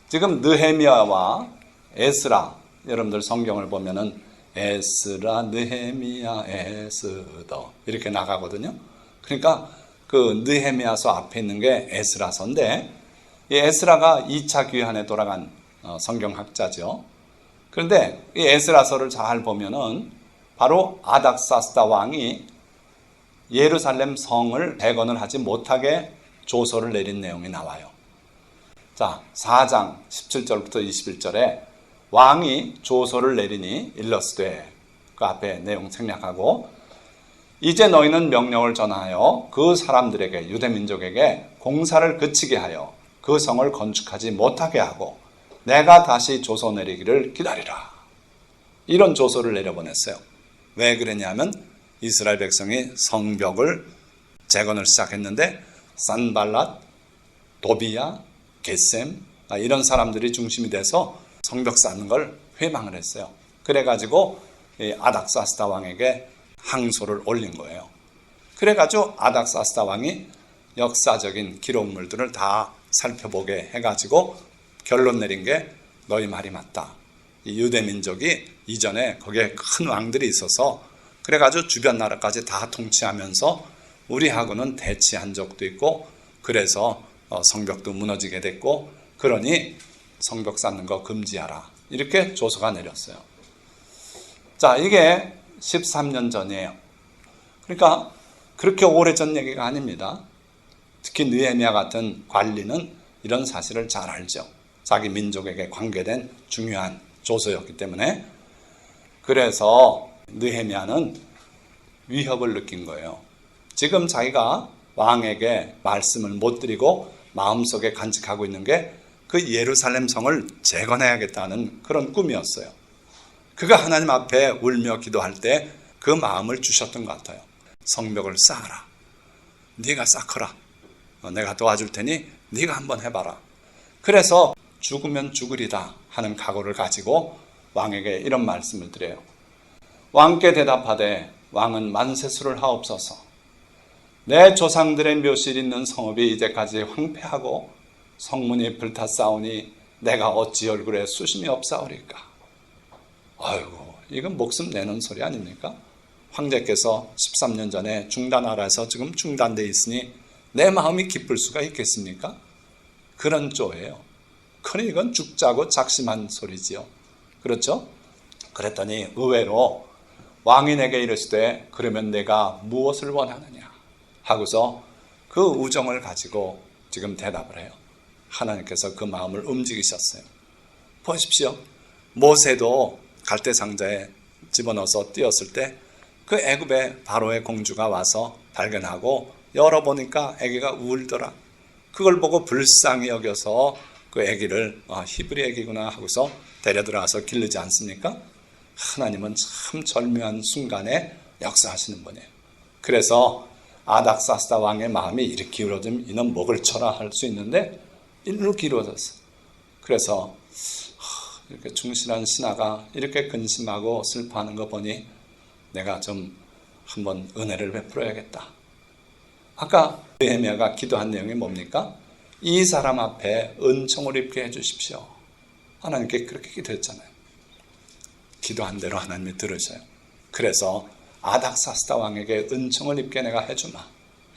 지금 느헤미야와 에스라, 여러분들 성경을 보면은 에스라, 느헤미야, 에스더 이렇게 나가거든요. 그러니까 그 느헤미야서 앞에 있는 게 에스라서인데, 이 에스라가 2차 귀환에 돌아간 성경학자죠. 그런데 이 에스라서를 잘 보면은 바로 아닥사스다 왕이 예루살렘 성을 재건을 하지 못하게 조서를 내린 내용이 나와요. 자, 4장 17절부터 21절에 왕이 조서를 내리니 일러스되, 그 앞에 내용 생략하고, 이제 너희는 명령을 전하여 그 사람들에게, 유대민족에게 공사를 그치게 하여 그 성을 건축하지 못하게 하고 내가 다시 조서 내리기를 기다리라. 이런 조서를 내려보냈어요. 왜 그랬냐면 이스라엘 백성이 성벽을 재건을 시작했는데 산발랏, 도비야, 게셈 이런 사람들이 중심이 돼서 성벽 쌓는 걸 회망을 했어요. 그래가지고 아닥사스다 왕에게 항소를 올린 거예요. 그래가지고 아닥사스다 왕이 역사적인 기록물들을 다 살펴보게 해가지고 결론 내린 게 너희 말이 맞다. 이 유대민족이 이전에 거기에 큰 왕들이 있어서 그래가지고 주변 나라까지 다 통치하면서 우리하고는 대치한 적도 있고, 그래서 성벽도 무너지게 됐고, 그러니 성벽 쌓는 거 금지하라. 이렇게 조서가 내렸어요. 자, 이게 13년 전이에요. 그러니까 그렇게 오래전 얘기가 아닙니다. 특히 느헤미야 같은 관리는 이런 사실을 잘 알죠. 자기 민족에게 관계된 중요한 조서였기 때문에. 그래서 느헤미야는 위협을 느낀 거예요. 지금 자기가 왕에게 말씀을 못 드리고 마음속에 간직하고 있는 게 그 예루살렘 성을 재건해야겠다는 그런 꿈이었어요. 그가 하나님 앞에 울며 기도할 때 그 마음을 주셨던 것 같아요. 성벽을 쌓아라. 네가 쌓거라. 내가 도와줄 테니 네가 한번 해봐라. 그래서 죽으면 죽으리다 하는 각오를 가지고 왕에게 이런 말씀을 드려요. 왕께 대답하되 왕은 만세수를 하옵소서. 내 조상들의 묘실 있는 성읍이 이제까지 황폐하고 성문이 불탔사오니 내가 어찌 얼굴에 수심이 없사오리까. 아이고, 이건 목숨 내는 소리 아닙니까? 황제께서 13년 전에 중단하라서 지금 중단되어 있으니 내 마음이 기쁠 수가 있겠습니까? 그런 쪼예요. 그러니 이건 죽자고 작심한 소리지요. 그렇죠? 그랬더니 의외로 왕이 내게 이르시되 그러면 내가 무엇을 원하느냐 하고서 그 우정을 가지고 지금 대답을 해요. 하나님께서 그 마음을 움직이셨어요. 보십시오. 모세도 갈대상자에 집어넣어서 띄었을 때 그 애굽의 바로의 공주가 와서 발견하고 열어보니까 아기가 울더라. 그걸 보고 불쌍히 여겨서 그 아기를 히브리 아기구나 하고서 데려들어와서 기르지 않습니까? 하나님은 참 절묘한 순간에 역사하시는 분이에요. 그래서 아닥사스다 왕의 마음이 이렇게 기울어지면 이는 목을 쳐라 할 수 있는데 일로 기울어졌어요. 그래서 이렇게 충실한 신하가 이렇게 근심하고 슬퍼하는 거 보니 내가 좀 한번 은혜를 베풀어야겠다. 아까 느헤미야가 기도한 내용이 뭡니까? 이 사람 앞에 은총을 입게 해주십시오. 하나님께 그렇게 기도했잖아요. 기도한 대로 하나님이 들으셔요. 그래서 아닥사스다 왕에게 은총을 입게 내가 해주마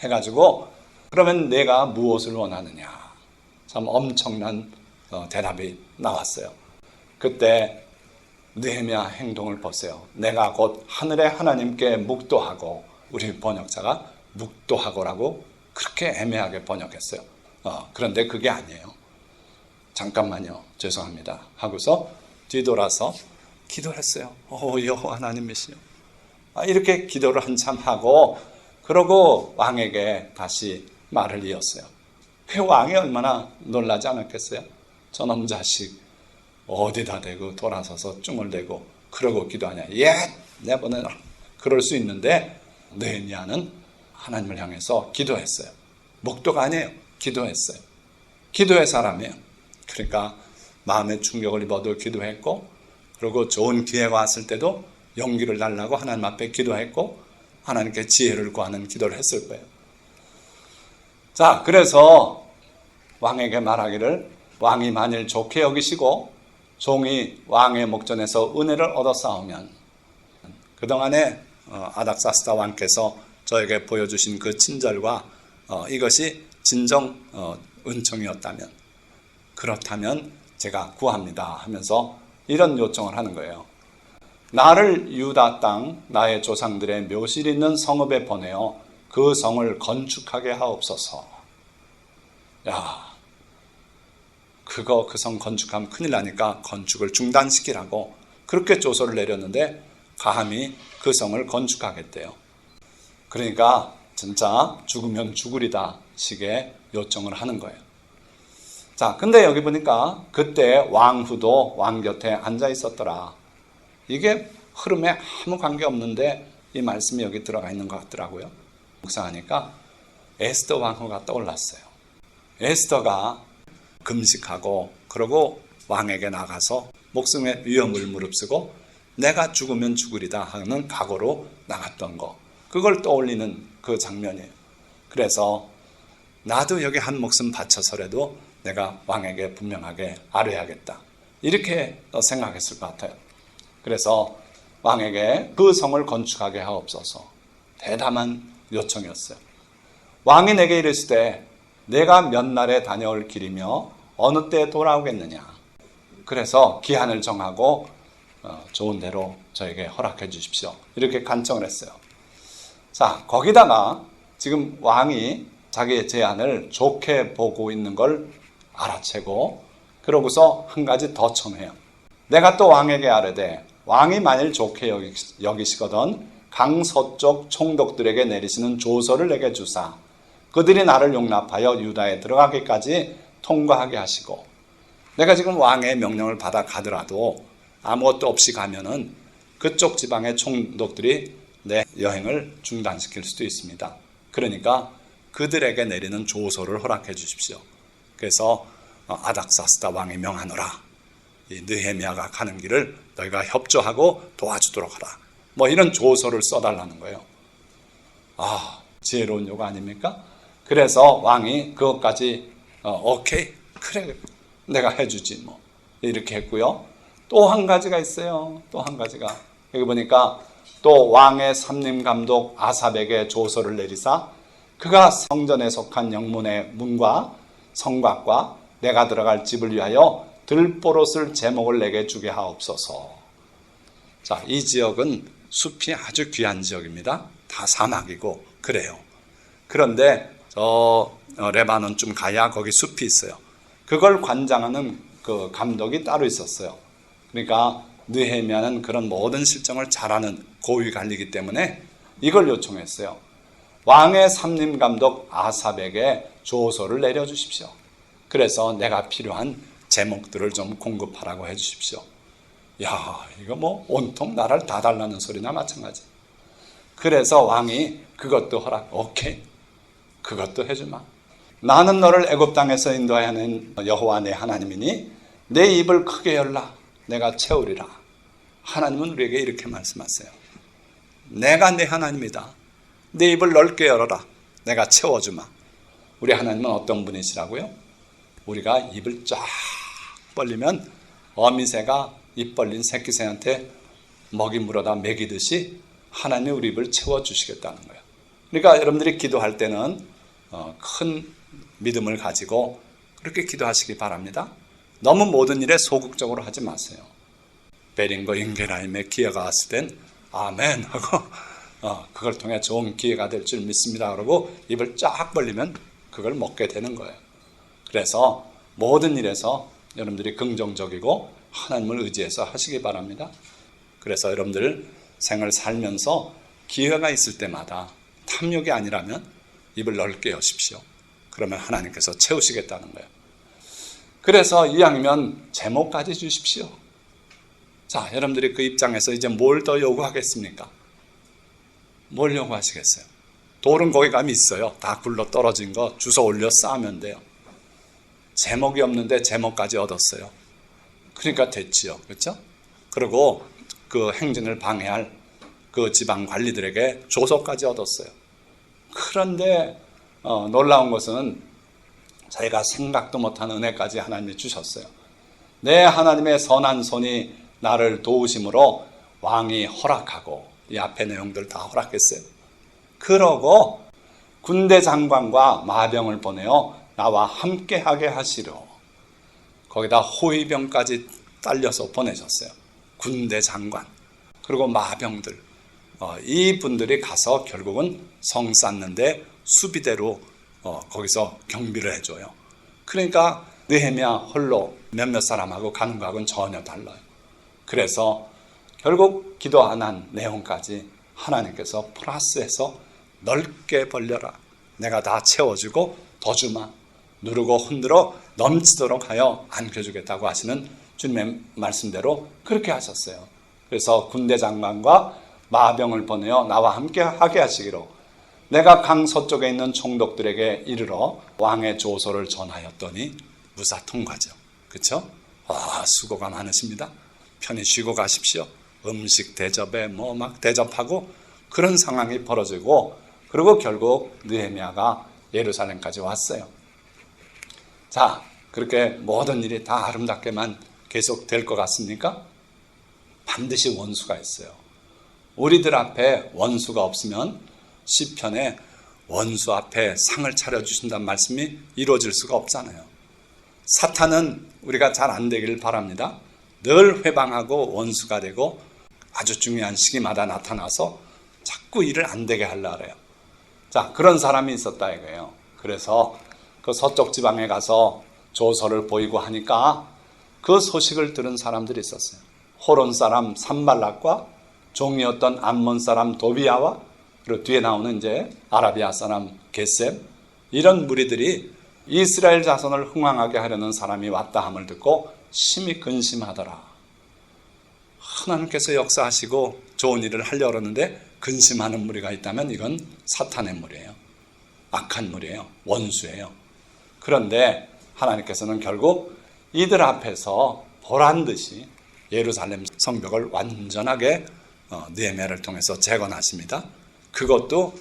해가지고 그러면 내가 무엇을 원하느냐. 참 엄청난 대답이 나왔어요. 그때 느헤미야 행동을 보세요. 내가 곧 하늘의 하나님께 묵도하고, 우리 번역자가 묵도하고라고 그렇게 애매하게 번역했어요. 그런데 그게 아니에요. 잠깐만요. 죄송합니다. 하고서 뒤돌아서 기도를 했어요. 여호와 하나님이시여. 이렇게 기도를 한참 하고 그러고 왕에게 다시 말을 이었어요. 그 왕이 얼마나 놀라지 않았겠어요? 저놈 자식 어디다 대고 돌아서서 쭝을 대고 그러고 기도하냐. 내보내라. 그럴 수 있는데 느헤미야는 하나님을 향해서 기도했어요. 목도가 아니에요. 기도했어요. 기도의 사람이에요. 그러니까 마음의 충격을 입어도 기도했고 그리고 좋은 기회가 왔을 때도 용기를 달라고 하나님 앞에 기도했고 하나님께 지혜를 구하는 기도를 했을 거예요. 자, 그래서 왕에게 말하기를 왕이 만일 좋게 여기시고 종이 왕의 목전에서 은혜를 얻어 싸우면 그동안에 아닥사스다 왕께서 저에게 보여주신 그 친절과 이것이 진정 은총이었다면 그렇다면 제가 구합니다 하면서 이런 요청을 하는 거예요. 나를 유다 땅 나의 조상들의 묘실 있는 성읍에 보내어 그 성을 건축하게 하옵소서. 야, 그 성 건축하면 큰일 나니까 건축을 중단시키라고 그렇게 조서를 내렸는데 감히 그 성을 건축하겠대요. 그러니까 진짜 죽으면 죽으리다 식의 요청을 하는 거예요. 자, 근데 여기 보니까 그때 왕후도 왕 곁에 앉아 있었더라. 이게 흐름에 아무 관계 없는데 이 말씀이 여기 들어가 있는 것 같더라고요. 묵상하니까 에스더 왕후가 떠올랐어요. 에스더가 금식하고 그러고 왕에게 나가서 목숨의 위험을 무릅쓰고 내가 죽으면 죽으리다 하는 각오로 나갔던 거, 그걸 떠올리는 그 장면이에요. 그래서 나도 여기 한 목숨 바쳐서라도 내가 왕에게 분명하게 아뢰야겠다 이렇게 생각했을 것 같아요. 그래서 왕에게 그 성을 건축하게 하옵소서. 대담한 요청이었어요. 왕이 내게 이르시되 내가 몇 날에 다녀올 길이며 어느 때 돌아오겠느냐. 그래서 기한을 정하고 좋은 대로 저에게 허락해 주십시오. 이렇게 간청을 했어요. 자, 거기다가 지금 왕이 자기의 제안을 좋게 보고 있는 걸 알아채고 그러고서 한 가지 더 청해요. 내가 또 왕에게 아뢰되 왕이 만일 좋게 여기시거든 강서쪽 총독들에게 내리시는 조서를 내게 주사 그들이 나를 용납하여 유다에 들어가기까지 통과하게 하시고 내가 지금 왕의 명령을 받아 가더라도 아무것도 없이 가면은 그쪽 지방의 총독들이 내 여행을 중단시킬 수도 있습니다. 그러니까 그들에게 내리는 조서를 허락해 주십시오. 그래서 아닥사스다 왕이 명하노라. 이 느헤미야가 가는 길을 너희가 협조하고 도와주도록 하라. 뭐 이런 조서를 써달라는 거예요. 지혜로운 요구 아닙니까? 그래서 왕이 그것까지 오케이, 그래, 내가 해주지 뭐 이렇게 했고요. 또 한 가지가 있어요. 또 한 가지가 여기 보니까 또 왕의 삼림감독 아삽에게 조서를 내리사 그가 성전에 속한 영문의 문과 성곽과 내가 들어갈 집을 위하여 들보롯을 제목을 내게 주게 하옵소서. 자, 이 지역은 숲이 아주 귀한 지역입니다. 다 사막이고 그래요. 그런데 저 레바논쯤 가야 거기 숲이 있어요. 그걸 관장하는 그 감독이 따로 있었어요. 그러니까 느헤미야는 그런 모든 실정을 잘하는 고위 관리이기 때문에 이걸 요청했어요. 왕의 삼림감독 아삽에게 조서를 내려주십시오. 그래서 내가 필요한 제목들을 좀 공급하라고 해주십시오. 야, 이거 뭐 온통 나라를 다 달라는 소리나 마찬가지. 그래서 왕이 그것도 오케이, 그것도 해주마. 나는 너를 애굽 땅에서 인도하는 여호와 내 하나님이니 내 입을 크게 열라. 내가 채우리라. 하나님은 우리에게 이렇게 말씀하세요. 내가 내 하나님이다. 내 입을 넓게 열어라. 내가 채워주마. 우리 하나님은 어떤 분이시라고요? 우리가 입을 쫙 벌리면 어미새가 입 벌린 새끼새한테 먹이 물어다 먹이듯이 하나님이 우리 입을 채워주시겠다는 거예요. 그러니까 여러분들이 기도할 때는 큰 믿음을 가지고 그렇게 기도하시기 바랍니다. 너무 모든 일에 소극적으로 하지 마세요. 베링거 인게라임의 기회가 왔을 땐 아멘 하고 그걸 통해 좋은 기회가 될 줄 믿습니다. 그러고 입을 쫙 벌리면 그걸 먹게 되는 거예요. 그래서 모든 일에서 여러분들이 긍정적이고 하나님을 의지해서 하시기 바랍니다. 그래서 여러분들 생을 살면서 기회가 있을 때마다 탐욕이 아니라면 입을 넓게 여십시오. 그러면 하나님께서 채우시겠다는 거예요. 그래서 이왕이면 제목까지 주십시오. 자, 여러분들이 그 입장에서 이제 뭘 더 요구하겠습니까? 뭘 요구하시겠어요? 돌은 거기 가면 있어요. 다 굴러 떨어진 거 주워 올려 쌓으면 돼요. 제목이 없는데 제목까지 얻었어요. 그러니까 됐지요. 그렇죠? 그리고 그 행진을 방해할 그 지방 관리들에게 조서까지 얻었어요. 그런데 놀라운 것은 자기가 생각도 못한 은혜까지 하나님이 주셨어요. 내 하나님의 선한 손이 나를 도우심으로 왕이 허락하고 이 앞에 내용들 다 허락했어요. 그러고 군대 장관과 마병을 보내어 나와 함께하게 하시려. 거기다 호위병까지 딸려서 보내셨어요. 군대 장관 그리고 마병들 이 분들이 가서 결국은 성 쌓는데 수비대로 거기서 경비를 해줘요. 그러니까 느헤미야 홀로 몇몇 사람하고 가는 거하고는 전혀 달라요. 그래서 결국 기도 안 한 내용까지 하나님께서 플러스해서 넓게 벌려라. 내가 다 채워주고 더 주마. 누르고 흔들어 넘치도록 하여 안겨주겠다고 하시는 주님의 말씀대로 그렇게 하셨어요. 그래서 군대 장관과 마병을 보내어 나와 함께 하게 하시기로 내가 강 서쪽에 있는 총독들에게 이르러 왕의 조서를 전하였더니 무사 통과죠. 그렇죠? 수고가 많으십니다. 편히 쉬고 가십시오. 음식 대접에 막 대접하고 그런 상황이 벌어지고 그리고 결국 느헤미야가 예루살렘까지 왔어요. 자, 그렇게 모든 일이 다 아름답게만 계속 될 것 같습니까? 반드시 원수가 있어요. 우리들 앞에 원수가 없으면 시편에 원수 앞에 상을 차려주신다는 말씀이 이루어질 수가 없잖아요. 사탄은 우리가 잘 안 되기를 바랍니다. 늘 회방하고 원수가 되고 아주 중요한 시기마다 나타나서 자꾸 일을 안 되게 하려고 해요. 자, 그런 사람이 있었다 이거예요. 그래서 그 서쪽 지방에 가서 조서를 보이고 하니까 그 소식을 들은 사람들이 있었어요. 호론 사람 산발락과 종이었던 암몬 사람 도비야와 그리고 뒤에 나오는 이제 아라비아 사람 게셈 이런 무리들이 이스라엘 자손을 흥왕하게 하려는 사람이 왔다 함을 듣고 심히 근심하더라. 하나님께서 역사하시고 좋은 일을 하려고 그러는데 근심하는 무리가 있다면 이건 사탄의 무리예요. 악한 무리예요. 원수예요. 그런데 하나님께서는 결국 이들 앞에서 보란듯이 예루살렘 성벽을 완전하게 느헤미야를 통해서 재건하십니다. 그것도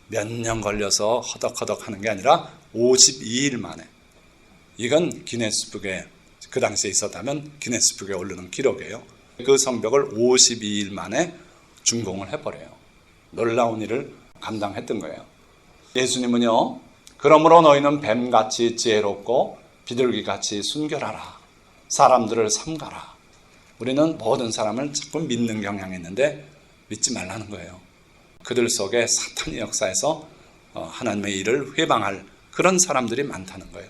몇 년 걸려서 허덕허덕 하는 게 아니라 52일 만에. 이건 기네스북에 그 당시에 있었다면 기네스북에 오르는 기록이에요. 그 성벽을 52일 만에 준공을 해버려요. 놀라운 일을 감당했던 거예요. 예수님은요, 그러므로 너희는 뱀같이 지혜롭고 비둘기같이 순결하라. 사람들을 삼가라. 우리는 모든 사람을 자꾸 믿는 경향이 있는데 믿지 말라는 거예요. 그들 속에 사탄의 역사에서 하나님의 일을 회방할 그런 사람들이 많다는 거예요.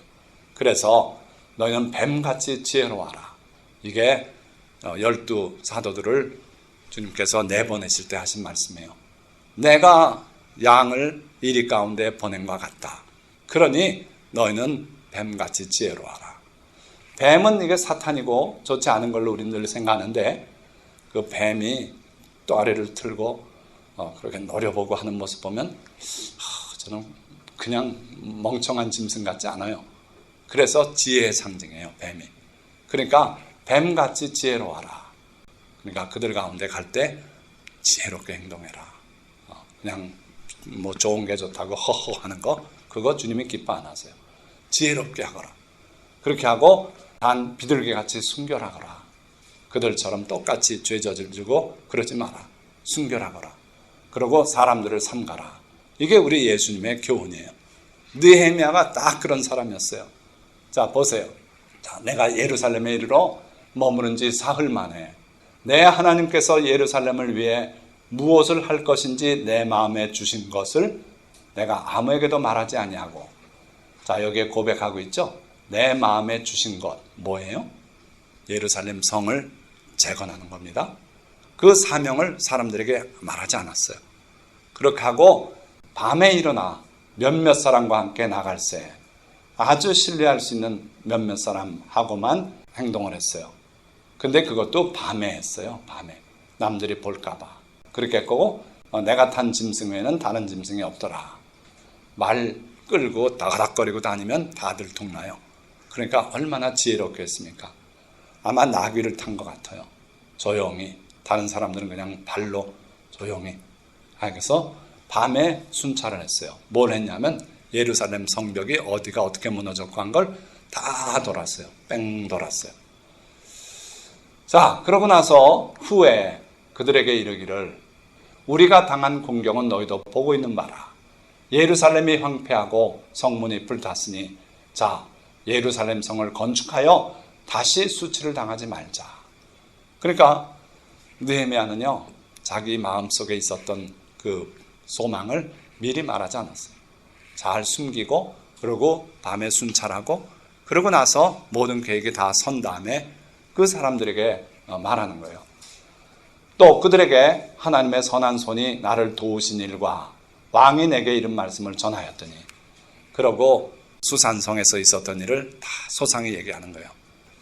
그래서 너희는 뱀같이 지혜로워하라. 이게 12 사도들을 주님께서 내보내실 때 하신 말씀이에요. 내가 양을 이리 가운데 보낸 것 같다. 그러니 너희는 뱀같이 지혜로워하라. 뱀은 이게 사탄이고 좋지 않은 걸로 우리는 늘 생각하는데 그 뱀이 또아래를 틀고 그렇게 노려보고 하는 모습 보면 저는 그냥 멍청한 짐승 같지 않아요. 그래서 지혜의 상징이에요, 뱀이. 그러니까 뱀같이 지혜로워하라. 그러니까 그들 가운데 갈 때 지혜롭게 행동해라. 그냥 뭐 좋은 게 좋다고 허허 하는 거 그거 주님이 기뻐 안 하세요. 지혜롭게 하거라. 그렇게 하고 단 비둘기같이 순결하거라. 그들처럼 똑같이 죄 저지르고 그러지 마라. 순결하거라. 그리고 사람들을 삼가라. 이게 우리 예수님의 교훈이에요. 느헤미야가 딱 그런 사람이었어요. 자, 보세요. 자, 내가 예루살렘에 이르러 머무른 지 사흘 만에 내 하나님께서 예루살렘을 위해 무엇을 할 것인지 내 마음에 주신 것을 내가 아무에게도 말하지 아니하고. 자, 여기에 고백하고 있죠. 내 마음에 주신 것 뭐예요? 예루살렘 성을 재건하는 겁니다. 그 사명을 사람들에게 말하지 않았어요. 그렇게 하고 밤에 일어나 몇몇 사람과 함께 나갈새 아주 신뢰할 수 있는 몇몇 사람하고만 행동을 했어요. 근데 그것도 밤에 했어요. 밤에. 남들이 볼까 봐. 그렇게 했고 내가 탄 짐승 외에는 다른 짐승이 없더라. 말 끌고 다가닥거리고 다니면 다 들통나요. 그러니까 얼마나 지혜롭게 했습니까? 아마 나귀를 탄 것 같아요. 조용히. 다른 사람들은 그냥 발로 조용히. 그래서 밤에 순찰을 했어요. 뭘 했냐면 예루살렘 성벽이 어디가 어떻게 무너졌고 한 걸 다 돌았어요. 뺑 돌았어요. 자, 그러고 나서 후에 그들에게 이르기를 우리가 당한 공경은 너희도 보고 있는 바라. 예루살렘이 황폐하고 성문이 불탔으니 자, 예루살렘 성을 건축하여 다시 수치를 당하지 말자. 그러니까 느헤미야는요, 자기 마음속에 있었던 그 소망을 미리 말하지 않았어요. 잘 숨기고 그리고 밤에 순찰하고 그러고 나서 모든 계획이 다 선 다음에 그 사람들에게 말하는 거예요. 또 그들에게 하나님의 선한 손이 나를 도우신 일과 왕이 내게 이런 말씀을 전하였더니 그러고 수산성에서 있었던 일을 다 소상히 얘기하는 거예요.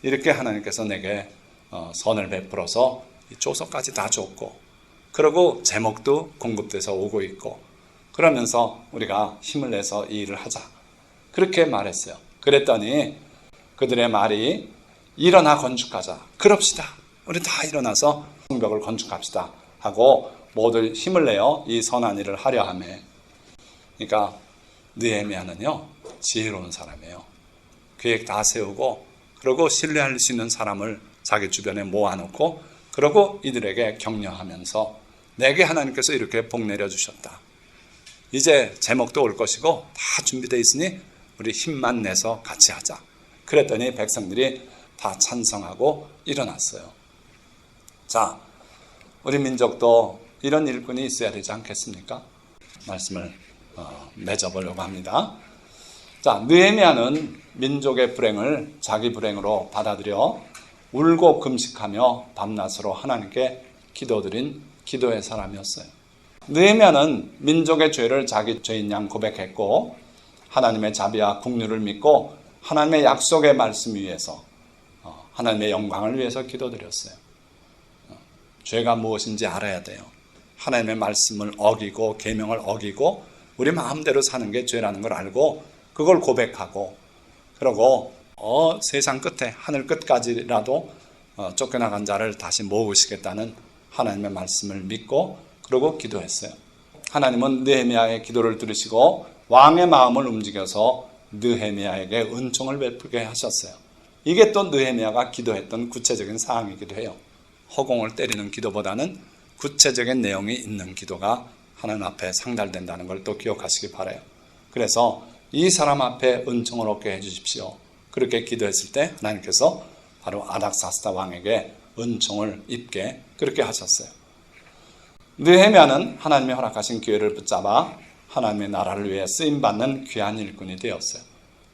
이렇게 하나님께서 내게 선을 베풀어서 이 조서까지 다 줬고 그리고 제목도 공급돼서 오고 있고 그러면서 우리가 힘을 내서 이 일을 하자. 그렇게 말했어요. 그랬더니 그들의 말이 일어나 건축하자. 그럽시다. 우리 다 일어나서 성벽을 건축합시다. 하고 모두 힘을 내어 이 선한 일을 하려 하매. 그러니까 느헤미야는요, 지혜로운 사람이에요. 계획 다 세우고 그리고 신뢰할 수 있는 사람을 자기 주변에 모아놓고 그리고 이들에게 격려하면서 내게 하나님께서 이렇게 복 내려주셨다. 이제 제목도 올 것이고 다 준비되어 있으니 우리 힘만 내서 같이 하자. 그랬더니 백성들이 다 찬성하고 일어났어요. 자, 우리 민족도 이런 일꾼이 있어야 되지 않겠습니까? 말씀을 맺어보려고 합니다. 자, 느헤미야는 민족의 불행을 자기 불행으로 받아들여 울고 금식하며 밤낮으로 하나님께 기도드린 기도의 사람이었어요. 느헤미야는 민족의 죄를 자기 죄인 양 고백했고 하나님의 자비와 긍휼을 믿고 하나님의 약속의 말씀 위에서 하나님의 영광을 위해서 기도드렸어요. 죄가 무엇인지 알아야 돼요. 하나님의 말씀을 어기고 계명을 어기고 우리 마음대로 사는 게 죄라는 걸 알고 그걸 고백하고 그러고 세상 끝에 하늘 끝까지라도 쫓겨나간 자를 다시 모으시겠다는 하나님의 말씀을 믿고 그러고 기도했어요. 하나님은 느헤미야의 기도를 들으시고 왕의 마음을 움직여서 느헤미야에게 은총을 베풀게 하셨어요. 이게 또 느헤미야가 기도했던 구체적인 사항이기도 해요. 허공을 때리는 기도보다는 구체적인 내용이 있는 기도가 하나님 앞에 상달된다는 걸 또 기억하시기 바라요. 그래서 이 사람 앞에 은총을 얻게 해주십시오. 그렇게 기도했을 때 하나님께서 바로 아닥사스다 왕에게 은총을 입게 그렇게 하셨어요. 느헤미야는 하나님의 허락하신 기회를 붙잡아 하나님의 나라를 위해 쓰임받는 귀한 일꾼이 되었어요.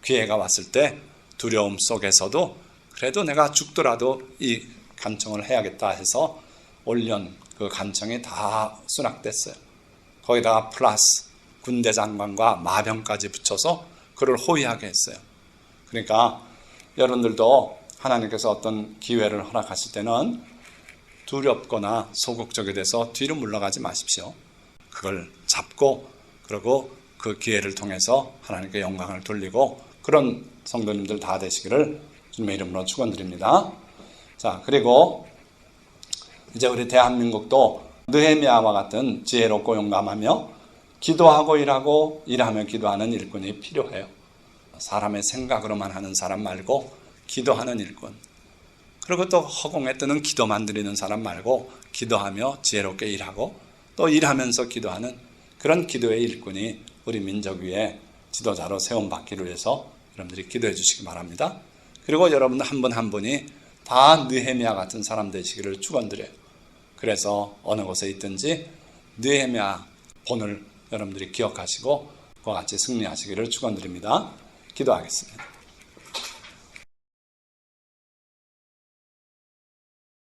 기회가 왔을 때 두려움 속에서도 그래도 내가 죽더라도 이 간청을 해야겠다 해서 올년 그 간청이 다 수락됐어요. 거기다가 플러스 군대 장관과 마병까지 붙여서 그를 호위하게 했어요. 그러니까 여러분들도 하나님께서 어떤 기회를 허락하실 때는 두렵거나 소극적이 돼서 뒤로 물러가지 마십시오. 그걸 잡고 그리고 그 기회를 통해서 하나님께 영광을 돌리고 그런 성도님들 다 되시기를 주님의 이름으로 축원드립니다. 자, 그리고 이제 우리 대한민국도 느헤미야와 같은 지혜롭고 용감하며 기도하고 일하고 일하며 기도하는 일꾼이 필요해요. 사람의 생각으로만 하는 사람 말고 기도하는 일꾼. 그리고 또 허공에 뜨는 기도만 드리는 사람 말고 기도하며 지혜롭게 일하고 또 일하면서 기도하는 그런 기도의 일꾼이 우리 민족 위에 지도자로 세움받기를 위해서 여러분들이 기도해 주시기 바랍니다. 그리고 여러분 한 분 한 분이 다 느헤미야 같은 사람 되시기를 축원드려요. 그래서 어느 곳에 있든지 느헤미야 본을 여러분들이 기억하시고 그와 같이 승리하시기를 축원드립니다. 기도하겠습니다.